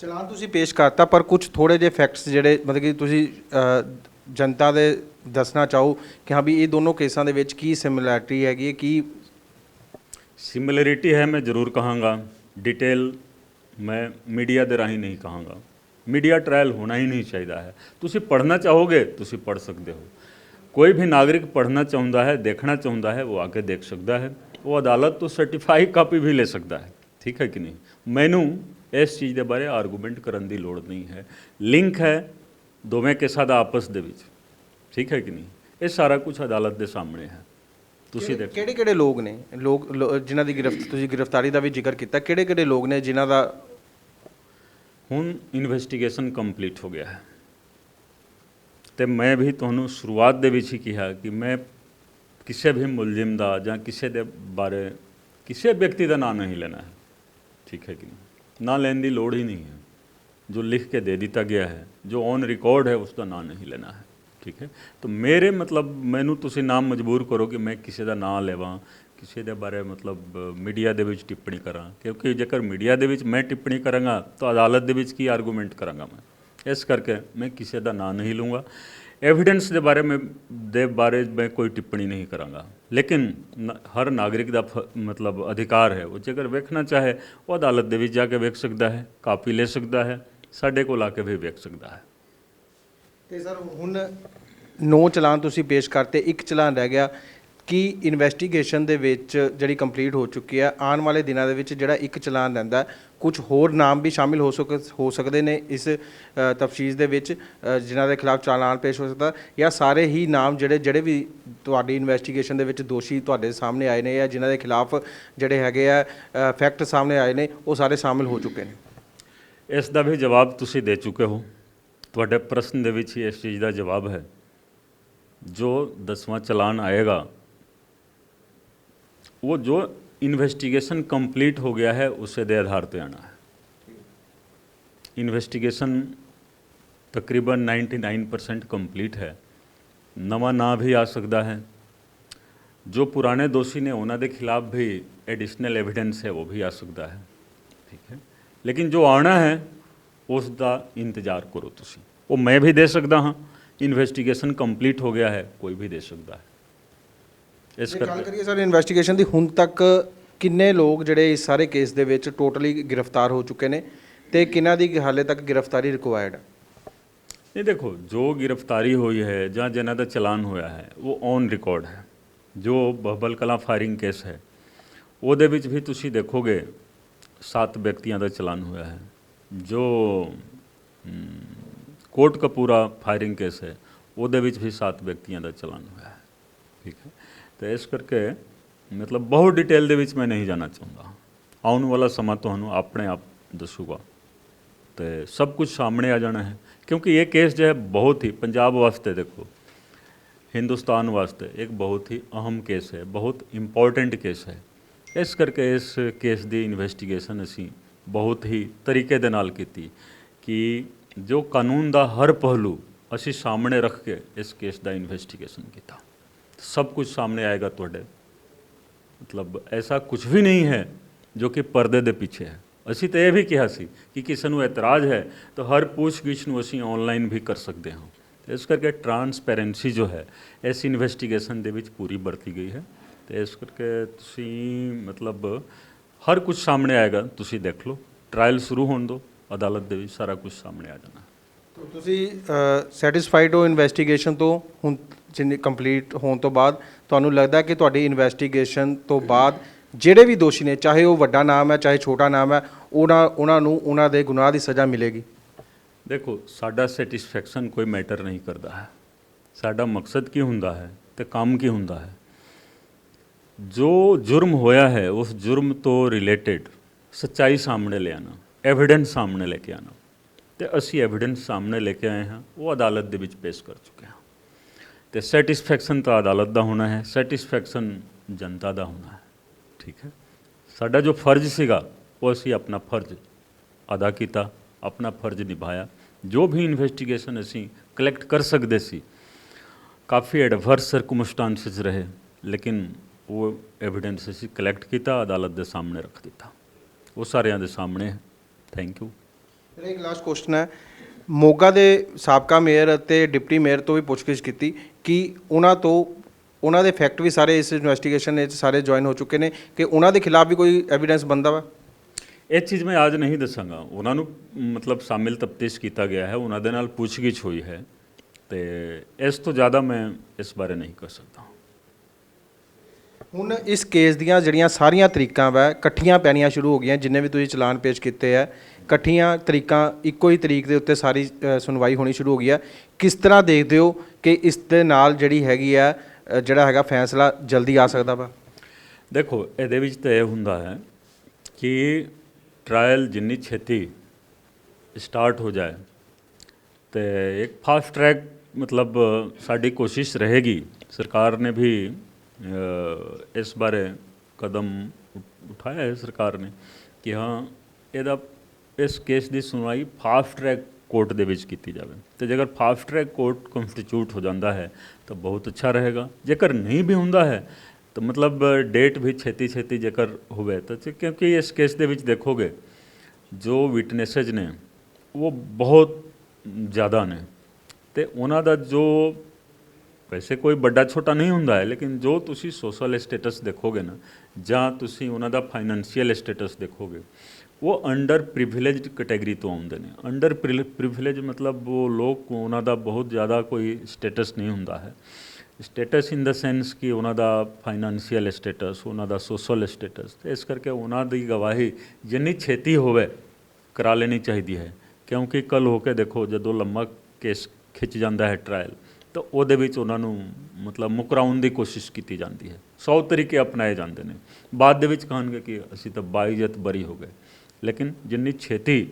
ਚਲਾਨ ਤੁਸੀਂ ਪੇਸ਼ ਕਰਤਾ, ਪਰ ਕੁਝ ਥੋੜ੍ਹੇ ਜਿਹੇ ਫੈਕਟਸ ਜਿਹੜੇ ਮਤਲਬ ਕਿ ਤੁਸੀਂ ਜਨਤਾ ਦੇ ਦੱਸਣਾ ਚਾਹੋ ਕਿ ਹਾਂ ਵੀ ਇਹ ਦੋਨੋਂ ਕੇਸਾਂ ਦੇ ਵਿੱਚ ਕੀ ਸਿਮਿਲੈਰਿਟੀ ਹੈਗੀ ਹੈ, ਕੀ ਸਿਮਿਲਰਿਟੀ ਹੈ, ਮੈਂ ਜ਼ਰੂਰ ਕਹਾਂਗਾ। ਡਿਟੇਲ ਮੈਂ ਮੀਡੀਆ ਦੇ ਰਾਹੀਂ ਨਹੀਂ ਕਹਾਂਗਾ। ਮੀਡੀਆ ਟ੍ਰਾਇਲ ਹੋਣਾ ਹੀ ਨਹੀਂ ਚਾਹੀਦਾ ਹੈ। ਤੁਸੀਂ ਪੜ੍ਹਨਾ ਚਾਹੋਗੇ ਤੁਸੀਂ ਪੜ੍ਹ ਸਕਦੇ ਹੋ। ਕੋਈ ਵੀ ਨਾਗਰਿਕ ਪੜ੍ਹਨਾ ਚਾਹੁੰਦਾ ਹੈ, ਦੇਖਣਾ ਚਾਹੁੰਦਾ ਹੈ, ਉਹ ਆ ਕੇ ਦੇਖ ਸਕਦਾ ਹੈ। ਉਹ ਅਦਾਲਤ ਤੋਂ ਸਰਟੀਫਾਈ ਕਾਪੀ ਵੀ ਲੈ ਸਕਦਾ ਹੈ, ਠੀਕ ਹੈ ਕਿ ਨਹੀਂ। ਮੈਨੂੰ ਇਸ ਚੀਜ਼ ਦੇ ਬਾਰੇ ਆਰਗੂਮੈਂਟ ਕਰਨ ਦੀ ਲੋੜ ਨਹੀਂ ਹੈ। ਲਿੰਕ ਹੈ ਦੋਵੇਂ ਕੇਸਾਂ ਦਾ ਆਪਸ ਦੇ ਵਿੱਚ, ਠੀਕ ਹੈ ਕਿ ਨਹੀਂ? ਇਹ ਸਾਰਾ ਕੁਝ ਅਦਾਲਤ ਦੇ ਸਾਹਮਣੇ ਹੈ, ਤੁਸੀਂ ਦੇਖੋ। ਕਿਹੜੇ ਕਿਹੜੇ ਲੋਕ ਨੇ ਜਿਨ੍ਹਾਂ ਦੀ ਤੁਸੀਂ ਗ੍ਰਿਫਤਾਰੀ ਦਾ ਵੀ ਜ਼ਿਕਰ ਕੀਤਾ, ਕਿਹੜੇ ਕਿਹੜੇ ਲੋਕ ਨੇ ਜਿਨ੍ਹਾਂ ਦਾ ਹੁਣ ਇਨਵੈਸਟੀਗੇਸ਼ਨ ਕੰਪਲੀਟ ਹੋ ਗਿਆ ਹੈ ਤੇ ਮੈਂ ਵੀ ਤੁਹਾਨੂੰ ਸ਼ੁਰੂਆਤ ਦੇ ਵਿੱਚ ਹੀ ਕਿਹਾ ਕਿ ਮੈਂ ਕਿਸੇ ਵੀ ਮੁਲਜ਼ਮ ਦਾ ਜਾਂ ਕਿਸੇ ਦੇ ਬਾਰੇ ਕਿਸੇ ਵਿਅਕਤੀ ਦਾ ਨਾਂ ਨਹੀਂ ਲੈਣਾ ਹੈ, ਠੀਕ ਹੈ ਕਿ ਨਹੀਂ? ਨਾਂ ਲੈਣ ਦੀ ਲੋੜ ਹੀ ਨਹੀਂ ਹੈ। ਜੋ ਲਿਖ ਕੇ ਦੇ ਦਿੱਤਾ ਗਿਆ ਹੈ, ਜੋ ਔਨ ਰਿਕਾਰਡ ਹੈ, ਉਸ ਦਾ ਨਾਂ ਨਹੀਂ ਲੈਣਾ ਹੈ, ਠੀਕ ਹੈ? ਤਾਂ ਮੇਰੇ ਮਤਲਬ ਮੈਨੂੰ ਤੁਸੀਂ ਨਾਮ ਮਜਬੂਰ ਕਰੋ ਕਿ ਮੈਂ ਕਿਸੇ ਦਾ ਨਾਂ ਲੈਵਾਂ, ਕਿਸੇ ਦੇ ਬਾਰੇ ਮਤਲਬ ਮੀਡੀਆ ਦੇ ਵਿੱਚ ਟਿੱਪਣੀ ਕਰਾਂ, ਕਿਉਂਕਿ ਜੇਕਰ ਮੀਡੀਆ ਦੇ ਵਿੱਚ ਮੈਂ ਟਿੱਪਣੀ ਕਰਾਂਗਾ ਤਾਂ ਅਦਾਲਤ ਦੇ ਵਿੱਚ ਕੀ ਆਰਗੂਮੈਂਟ ਕਰਾਂਗਾ ਮੈਂ। ਇਸ ਕਰਕੇ ਮੈਂ ਕਿਸੇ ਦਾ ਨਾਂ ਨਹੀਂ ਲੂँगा। एविडेंस के बारे में कोई टिप्पणी नहीं करांगा, लेकिन हर नागरिक का मतलब अधिकार है, वो जेकर वेखना चाहे वो अदालत दे विच जाके वेख सकता है, कापी ले सकता है, साडे कोल आके भी वेख सकता है। ਤੇ ਸਰ ਹੁਣ 9 ਚਲਾਨ ਤੁਸੀਂ ਪੇਸ਼ ਕਰਤੇ, ਇੱਕ ਚਲਾਨ ਰਹਿ ਗਿਆ ਕਿ ਇਨਵੈਸਟੀਗੇਸ਼ਨ ਦੇ ਵਿੱਚ ਜਿਹੜੀ ਕੰਪਲੀਟ ਹੋ ਚੁੱਕੀ ਹੈ, ਆਉਣ ਵਾਲੇ ਦਿਨਾਂ ਦੇ ਵਿੱਚ ਜਿਹੜਾ ਇੱਕ ਚਲਾਨ ਰਹਿੰਦਾ, ਕੁਝ ਹੋਰ ਨਾਮ ਵੀ ਸ਼ਾਮਿਲ ਹੋ ਸਕਦੇ ਨੇ ਇਸ ਤਫਤੀਸ਼ ਦੇ ਵਿੱਚ ਜਿਨ੍ਹਾਂ ਦੇ ਖਿਲਾਫ ਚਾਲਾਨ ਪੇਸ਼ ਹੋ ਸਕਦਾ, ਜਾਂ ਸਾਰੇ ਹੀ ਨਾਮ ਜਿਹੜੇ ਵੀ ਤੁਹਾਡੀ ਇਨਵੈਸਟੀਗੇਸ਼ਨ ਦੇ ਵਿੱਚ ਦੋਸ਼ੀ ਤੁਹਾਡੇ ਸਾਹਮਣੇ ਆਏ ਨੇ ਜਾਂ ਜਿਨ੍ਹਾਂ ਦੇ ਖਿਲਾਫ ਜਿਹੜੇ ਹੈਗੇ ਆ ਫੈਕਟ ਸਾਹਮਣੇ ਆਏ ਨੇ ਉਹ ਸਾਰੇ ਸ਼ਾਮਿਲ ਹੋ ਚੁੱਕੇ ਨੇ? ਇਸ ਦਾ ਵੀ ਜਵਾਬ ਤੁਸੀਂ ਦੇ ਚੁੱਕੇ ਹੋ, ਤੁਹਾਡੇ ਪ੍ਰਸ਼ਨ ਦੇ ਵਿੱਚ ਹੀ ਇਸ ਚੀਜ਼ ਦਾ ਜਵਾਬ ਹੈ। ਜੋ 10ਵਾਂ ਚਲਾਨ ਆएगा वो जो इन्वेस्टिगेशन कंप्लीट हो गया है उसे दे आधार पे आना है। इन्वेस्टिगेशन तकरीबन 99% कंप्लीट है, नवा ना भी आ सकता है। जो पुराने दोषी ने उन्होंने खिलाफ भी एडिशनल एविडेंस है वो भी आ सकता है, ठीक है? लेकिन जो आना है उसका इंतज़ार करो तुसी, वो मैं भी दे सकता हाँ, इन्वेस्टिगेशन कंप्लीट हो गया है कोई भी दे सकता है। ਇਸ ਗੱਲ ਕਰੀਏ ਸਰ ਇਨਵੈਸਟੀਗੇਸ਼ਨ ਦੀ, ਹੁਣ ਤੱਕ ਕਿੰਨੇ ਲੋਕ ਜਿਹੜੇ ਇਸ ਸਾਰੇ ਕੇਸ ਦੇ ਵਿੱਚ ਟੋਟਲੀ ਗ੍ਰਿਫਤਾਰ ਹੋ ਚੁੱਕੇ ਨੇ ਤੇ ਕਿਹਨਾਂ ਦੀ ਹਾਲੇ ਤੱਕ ਗ੍ਰਿਫਤਾਰੀ ਰਿਕੁਆਇਰਡ ਹੈ? नहीं देखो, जो गिरफ्तारी हुई है ਜਾਂ ਜਿਨ੍ਹਾਂ ਦਾ ਚਲਾਨ ਹੋਇਆ ਹੈ ਉਹ ਔਨ ਰਿਕਾਰਡ ਹੈ। ਜੋ ਬਹਬਲ ਕਲਾਂ ਫਾਇਰਿੰਗ ਕੇਸ ਹੈ ਉਹਦੇ ਵਿੱਚ ਵੀ ਤੁਸੀਂ ਦੇਖੋਗੇ 7 ਵਿਅਕਤੀਆਂ ਦਾ ਚਲਾਨ ਹੋਇਆ ਹੈ। ਜੋ ਕੋਟ ਕਪੂਰਾ ਫਾਇਰਿੰਗ ਕੇਸ ਹੈ ਉਹਦੇ ਵਿੱਚ ਵੀ 7 ਵਿਅਕਤੀਆਂ ਦਾ ਚਲਾਨ ਹੋਇਆ ਹੈ, ਠੀਕ ਹੈ? तो इस करके मतलब बहुत डिटेल ਦੇ ਵਿੱਚ मैं नहीं जाना चाहूँगा। आने वाला समा ਤੁਹਾਨੂੰ अपने आप दसूगा तो सब कुछ सामने आ जाना है, क्योंकि ये केस जो है बहुत ही पंजाब वास्ते, देखो हिंदुस्तान वास्ते एक बहुत ही अहम केस है, बहुत इंपॉर्टेंट केस है। इस करके इस केस की इन्वेस्टिगेशन असी बहुत ही तरीके दे नाल कीती कि जो कानून का हर पहलू असी सामने रख के इस केस का इन्वेस्टिगेशन किया। सब कुछ सामने आएगा थोड़े, मतलब ऐसा कुछ भी नहीं है जो कि पर्दे दे पीछे है। असी तो यह भी कहा सी कि किसी को एतराज़ है तो हर पूछगिछ नूं असी ऑनलाइन भी कर सकते हैं। इस करके ट्रांसपेरेंसी जो है इस इन्वेस्टिगेशन दे विच पूरी बरती गई है। तो इस करके तुसी मतलब हर कुछ सामने आएगा, तुसी देख लो, ट्रायल शुरू होने दो, अदालत दे विच सारा कुछ सामने आ जाना। तो ਤੁਸੀਂ ਸੈਟੀਸਫਾਈਡ ਹੋ ਇਨਵੈਸਟੀਗੇਸ਼ਨ ਤੋਂ? ਹੁਣ ਜਿੰਨੀ ਕੰਪਲੀਟ ਹੋਣ ਤੋਂ ਬਾਅਦ ਤੁਹਾਨੂੰ ਲੱਗਦਾ ਕਿ ਤੁਹਾਡੀ ਇਨਵੈਸਟੀਗੇਸ਼ਨ ਤੋਂ ਬਾਅਦ ਜਿਹੜੇ ਵੀ ਦੋਸ਼ੀ ਨੇ, ਚਾਹੇ ਉਹ ਵੱਡਾ ਨਾਮ ਹੈ ਚਾਹੇ ਛੋਟਾ ਨਾਮ ਹੈ, ਉਹਨਾਂ ਨੂੰ ਉਹਨਾਂ ਦੇ ਗੁਨਾਹ ਦੀ ਸਜ਼ਾ ਮਿਲੇਗੀ? देखो, साडा सैटिस्फैक्शन कोई मैटर नहीं करता है। साडा मकसद की हुंदा है तो काम की हुंदा है। जो जुर्म होया है उस जुर्म तो रिलेटेड सच्चाई सामने ले आना, एविडेंस सामने लेके आना, तो असी एविडेंस सामने लेके आए हैं, वो अदालत दे विच पेश कर चुके हैं। तो सैटिस्फैक्शन तो अदालत का होना है, सैटिस्फैक्शन जनता का होना है, ठीक है? साडा जो फर्ज सीगा वो असी अपना फर्ज अदा किया, अपना फर्ज निभाया। जो भी इन्वेस्टिगेशन असी कलैक्ट कर सकते सी, काफ़ी एडवर्स सर्कमस्टांसिस रहे, लेकिन वो एविडेंस असी कलैक्ट किया, अदालत के सामने रख दिता, वो सारिਆਂ ਦੇ सामने है। Thank you. ਮੇਰਾ ਇੱਕ ਲਾਸਟ ਕੁਐਸਚਨ ਹੈ, ਮੋਗਾ ਦੇ ਸਾਬਕਾ ਮੇਅਰ ਅਤੇ ਡਿਪਟੀ ਮੇਅਰ ਤੋਂ ਵੀ ਪੁੱਛਗਿੱਛ ਕੀਤੀ ਕਿ ਉਹਨਾਂ ਦੇ ਫੈਕਟ ਵੀ ਸਾਰੇ ਇਸ ਇਨਵੈਸਟੀਗੇਸ਼ਨ ਵਿੱਚ ਸਾਰੇ ਜੁਆਇਨ ਹੋ ਚੁੱਕੇ ਨੇ ਕਿ ਉਹਨਾਂ ਦੇ ਖਿਲਾਫ ਵੀ ਕੋਈ ਐਵੀਡੈਂਸ ਬਣਦਾ ਵਾ? ਇਹ ਚੀਜ਼ ਮੈਂ ਅੱਜ ਨਹੀਂ ਦੱਸਾਂਗਾ। ਉਹਨਾਂ ਨੂੰ ਮਤਲਬ ਸ਼ਾਮਿਲ ਤਫਤੀਸ਼ ਕੀਤਾ ਗਿਆ ਹੈ, ਉਹਨਾਂ ਦੇ ਨਾਲ ਪੁੱਛਗਿੱਛ ਹੋਈ ਹੈ, ਤੇ ਇਸ ਤੋਂ ਜ਼ਿਆਦਾ ਮੈਂ ਇਸ ਬਾਰੇ ਨਹੀਂ ਕਰ ਸਕਦਾ। ਹੁਣ ਇਸ ਕੇਸ ਦੀਆਂ ਜਿਹੜੀਆਂ ਸਾਰੀਆਂ ਤਰੀਕਾਂ ਵਾ ਇਕੱਠੀਆਂ ਪੈਣੀਆਂ ਸ਼ੁਰੂ ਹੋ ਗਈਆਂ। ਜਿੰਨੇ ਵੀ ਤੁਸੀਂ ਚਲਾਨ ਪੇਸ਼ ਕੀਤੇ ਆ ਇਕੱਠੀਆਂ ਤਰੀਕਾਂ ਇੱਕੋ ਹੀ ਤਰੀਕ ਦੇ ਉੱਤੇ ਸਾਰੀ ਸੁਣਵਾਈ ਹੋਣੀ ਸ਼ੁਰੂ ਹੋ ਗਈ ਆ। ਕਿਸ ਤਰ੍ਹਾਂ ਦੇਖਦੇ ਹੋ ਕਿ ਇਸ ਦੇ ਨਾਲ ਜਿਹੜੀ ਹੈਗੀ ਆ ਜਿਹੜਾ ਹੈਗਾ ਫੈਸਲਾ ਜਲਦੀ ਆ ਸਕਦਾ ਵਾ? ਦੇਖੋ, ਇਹਦੇ ਵਿੱਚ ਤਾਂ ਇਹ ਹੁੰਦਾ ਹੈ ਕਿ ਟਰਾਇਲ ਜਿੰਨੀ ਛੇਤੀ ਸਟਾਰਟ ਹੋ ਜਾਏ तो एक फास्ट ट्रैक मतलब साड़ी कोशिश रहेगी। सरकार ने भी इस बारे कदम उठाया है सरकार ने कि हाँ ਇਹਦਾ इस केस की सुनवाई फास्ट ट्रैक कोर्ट ਦੇ ਵਿੱਚ ਕੀਤੀ ਜਾਵੇ। ਤੇ ਜੇਕਰ फास्ट ट्रैक कोर्ट ਕੰਸਟੀਟਿਊਟ ਹੋ ਜਾਂਦਾ ਹੈ ਤਾਂ ਬਹੁਤ ਅੱਛਾ ਰਹੇਗਾ। ਜੇਕਰ ਨਹੀਂ ਵੀ ਹੁੰਦਾ ਹੈ ਤਾਂ ਮਤਲਬ ਡੇਟ ਵੀ ਛੇਤੀ ਛੇਤੀ ਜੇਕਰ ਹੋਵੇ ਤਾਂ ਕਿਉਂਕਿ ਇਸ ਕੇਸ ਦੇ ਵਿੱਚ ਦੇਖੋਗੇ ਜੋ ਵਿਟਨੈਸਸ ਨੇ ਉਹ ਬਹੁਤ ਜ਼ਿਆਦਾ ਨੇ ਤੇ ਉਹਨਾਂ ਦਾ ਜੋ ਵੈਸੇ ਕੋਈ ਵੱਡਾ ਛੋਟਾ ਨਹੀਂ ਹੁੰਦਾ ਹੈ, ਲੇਕਿਨ ਜੋ ਤੁਸੀਂ ਸੋਸ਼ਲ ਸਟੇਟਸ ਦੇਖੋਗੇ ਨਾ ਜਾਂ ਤੁਸੀਂ ਉਹਨਾਂ ਦਾ ਫਾਈਨੈਂਸ਼ੀਅਲ ਸਟੇਟਸ ਦੇਖੋਗੇ ਉਹ ਅੰਡਰ ਪ੍ਰਿਵਿਲੇਜਡ ਕੈਟੇਗਰੀ ਤੋਂ ਆਉਂਦੇ ਨੇ। ਅੰਡਰ ਪ੍ਰਿਵਿਲੇਜ ਮਤਲਬ ਉਹ ਲੋਕ ਉਹਨਾਂ ਦਾ ਬਹੁਤ ਜ਼ਿਆਦਾ ਕੋਈ ਸਟੇਟਸ ਨਹੀਂ ਹੁੰਦਾ ਹੈ। ਸਟੇਟਸ ਇਨ ਦਾ ਸੈਂਸ ਕਿ ਉਹਨਾਂ ਦਾ ਫਾਈਨੈਂਸ਼ੀਅਲ ਸਟੇਟਸ, ਉਹਨਾਂ ਦਾ ਸੋਸ਼ਲ ਸਟੇਟਸ। ਇਸ ਕਰਕੇ ਉਹਨਾਂ ਦੀ ਗਵਾਹੀ ਜਿੰਨੀ ਛੇਤੀ ਹੋਵੇ ਕਰਾ ਲੈਣੀ ਚਾਹੀਦੀ ਹੈ। ਕਿਉਂਕਿ ਕੱਲ੍ਹ ਹੋ ਕੇ ਦੇਖੋ ਜਦੋਂ ਲੰਮਾ ਕੇਸ ਖਿੱਚ ਜਾਂਦਾ ਹੈ ਟਰਾਇਲ ਤਾਂ ਉਹਦੇ ਵਿੱਚ ਉਹਨਾਂ ਨੂੰ ਮਤਲਬ ਮੁਕਰਾਉਣ ਦੀ ਕੋਸ਼ਿਸ਼ ਕੀਤੀ ਜਾਂਦੀ ਹੈ। 100 ਤਰੀਕੇ ਅਪਣਾਏ ਜਾਂਦੇ ਨੇ। ਬਾਅਦ ਦੇ ਵਿੱਚ ਕਹਣਗੇ ਕਿ ਅਸੀਂ ਤਾਂ ਬਾਈਜ਼ਤ ਬਰੀ ਹੋ ਗਏ। ਲੇਕਿਨ ਜਿੰਨੀ ਛੇਤੀ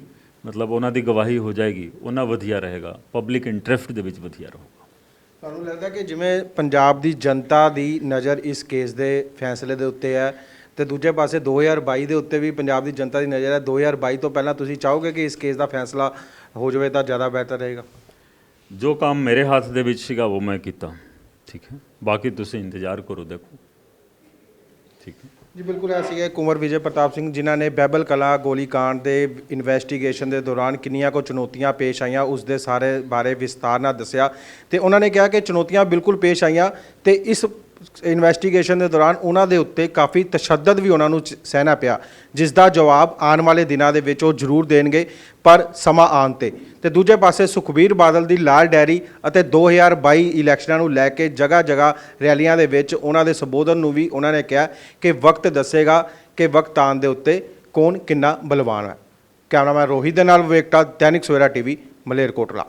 ਮਤਲਬ ਉਹਨਾਂ ਦੀ ਗਵਾਹੀ ਹੋ ਜਾਏਗੀ ਉਹਨਾਂ ਵਧੀਆ ਰਹੇਗਾ, ਪਬਲਿਕ ਇੰਟਰਸਟ ਦੇ ਵਿੱਚ ਵਧੀਆ ਰਹੇਗਾ। ਤੁਹਾਨੂੰ ਲੱਗਦਾ ਕਿ ਜਿਵੇਂ ਪੰਜਾਬ ਦੀ ਜਨਤਾ ਦੀ ਨਜ਼ਰ ਇਸ ਕੇਸ ਦੇ ਫੈਸਲੇ ਦੇ ਉੱਤੇ ਹੈ ਤੇ ਦੂਜੇ ਪਾਸੇ 2022 ਦੇ ਉੱਤੇ ਵੀ ਪੰਜਾਬ ਦੀ ਜਨਤਾ ਦੀ ਨਜ਼ਰ ਹੈ, 2022 ਤੋਂ ਪਹਿਲਾਂ ਤੁਸੀਂ ਚਾਹੋਗੇ ਕਿ ਇਸ ਕੇਸ ਦਾ ਫੈਸਲਾ ਹੋ ਜਾਵੇ ਤਾਂ ਜ਼ਿਆਦਾ ਬਿਹਤਰ ਰਹੇਗਾ? ਜੋ ਕੰਮ ਮੇਰੇ ਹੱਥ ਦੇ ਵਿੱਚ ਸੀਗਾ ਉਹ ਮੈਂ ਕੀਤਾ, ਠੀਕ ਹੈ। ਬਾਕੀ ਤੁਸੀਂ ਇੰਤਜ਼ਾਰ ਕਰੋ, ਦੇਖੋ, ਠੀਕ ਹੈ ਜੀ। ਬਿਲਕੁਲ ਇਹ ਸੀਗੇ ਕੁੰਵਰ ਵਿਜੇ ਪ੍ਰਤਾਪ ਸਿੰਘ ਜਿਨ੍ਹਾਂ ਨੇ ਬਹਿਬਲ ਕਲਾਂ ਗੋਲੀकांड ਦੇ ਇਨਵੈਸਟੀਗੇਸ਼ਨ ਦੇ ਦੌਰਾਨ ਕਿੰਨੀਆਂ ਕੁ ਚੁਣੌਤੀਆਂ ਪੇਸ਼ ਆਈਆਂ ਉਸ ਦੇ ਸਾਰੇ ਬਾਰੇ ਵਿਸਤਾਰ ਨਾਲ ਦੱਸਿਆ ਤੇ ਉਹਨਾਂ ਨੇ ਕਿਹਾ ਕਿ ਚੁਣੌਤੀਆਂ ਬਿਲਕੁਲ ਪੇਸ਼ ਆਈਆਂ ਤੇ ਇਸ ਇਨਵੈਸਟੀਗੇਸ਼ਨ ਦੇ ਦੌਰਾਨ ਉਹਨਾਂ ਦੇ ਉੱਤੇ ਕਾਫੀ ਤਸ਼ੱਦਦ ਵੀ ਉਹਨਾਂ ਨੂੰ ਸਹਿਣਾ ਪਿਆ, ਜਿਸ ਦਾ ਜਵਾਬ ਆਉਣ ਵਾਲੇ ਦਿਨਾਂ ਦੇ ਵਿੱਚ ਉਹ ਜ਼ਰੂਰ ਦੇਣਗੇ ਪਰ ਸਮਾਂ ਆਉਣ ਤੇ ਦੂਜੇ ਪਾਸੇ ਸੁਖਬੀਰ ਬਾਦਲ ਦੀ ਲਾਲ ਡੈਰੀ ਅਤੇ 2022 ਇਲੈਕਸ਼ਨਾਂ ਨੂੰ ਲੈ ਕੇ ਜਗ੍ਹਾ ਜਗ੍ਹਾ ਰੈਲੀਆਂ ਦੇ ਵਿੱਚ ਉਹਨਾਂ ਦੇ ਸੰਬੋਧਨ ਨੂੰ ਵੀ ਉਹਨਾਂ ਨੇ ਕਿਹਾ ਕਿ ਵਕਤ ਦੱਸੇਗਾ ਕਿ ਵਕਤ ਆਉਣ ਦੇ ਉੱਤੇ ਕੌਣ ਕਿੰਨਾ ਬਲਵਾਨ ਹੈ। ਕੈਮਰਾਮੈਨ ਰੋਹਿਤ ਦੇ ਨਾਲ ਵਿਵੇਕ ਟਾ, ਦੈਨਿਕ ਸਵੇਰਾ ਟੀਵੀ, ਮਲੇਰਕੋਟਲਾ।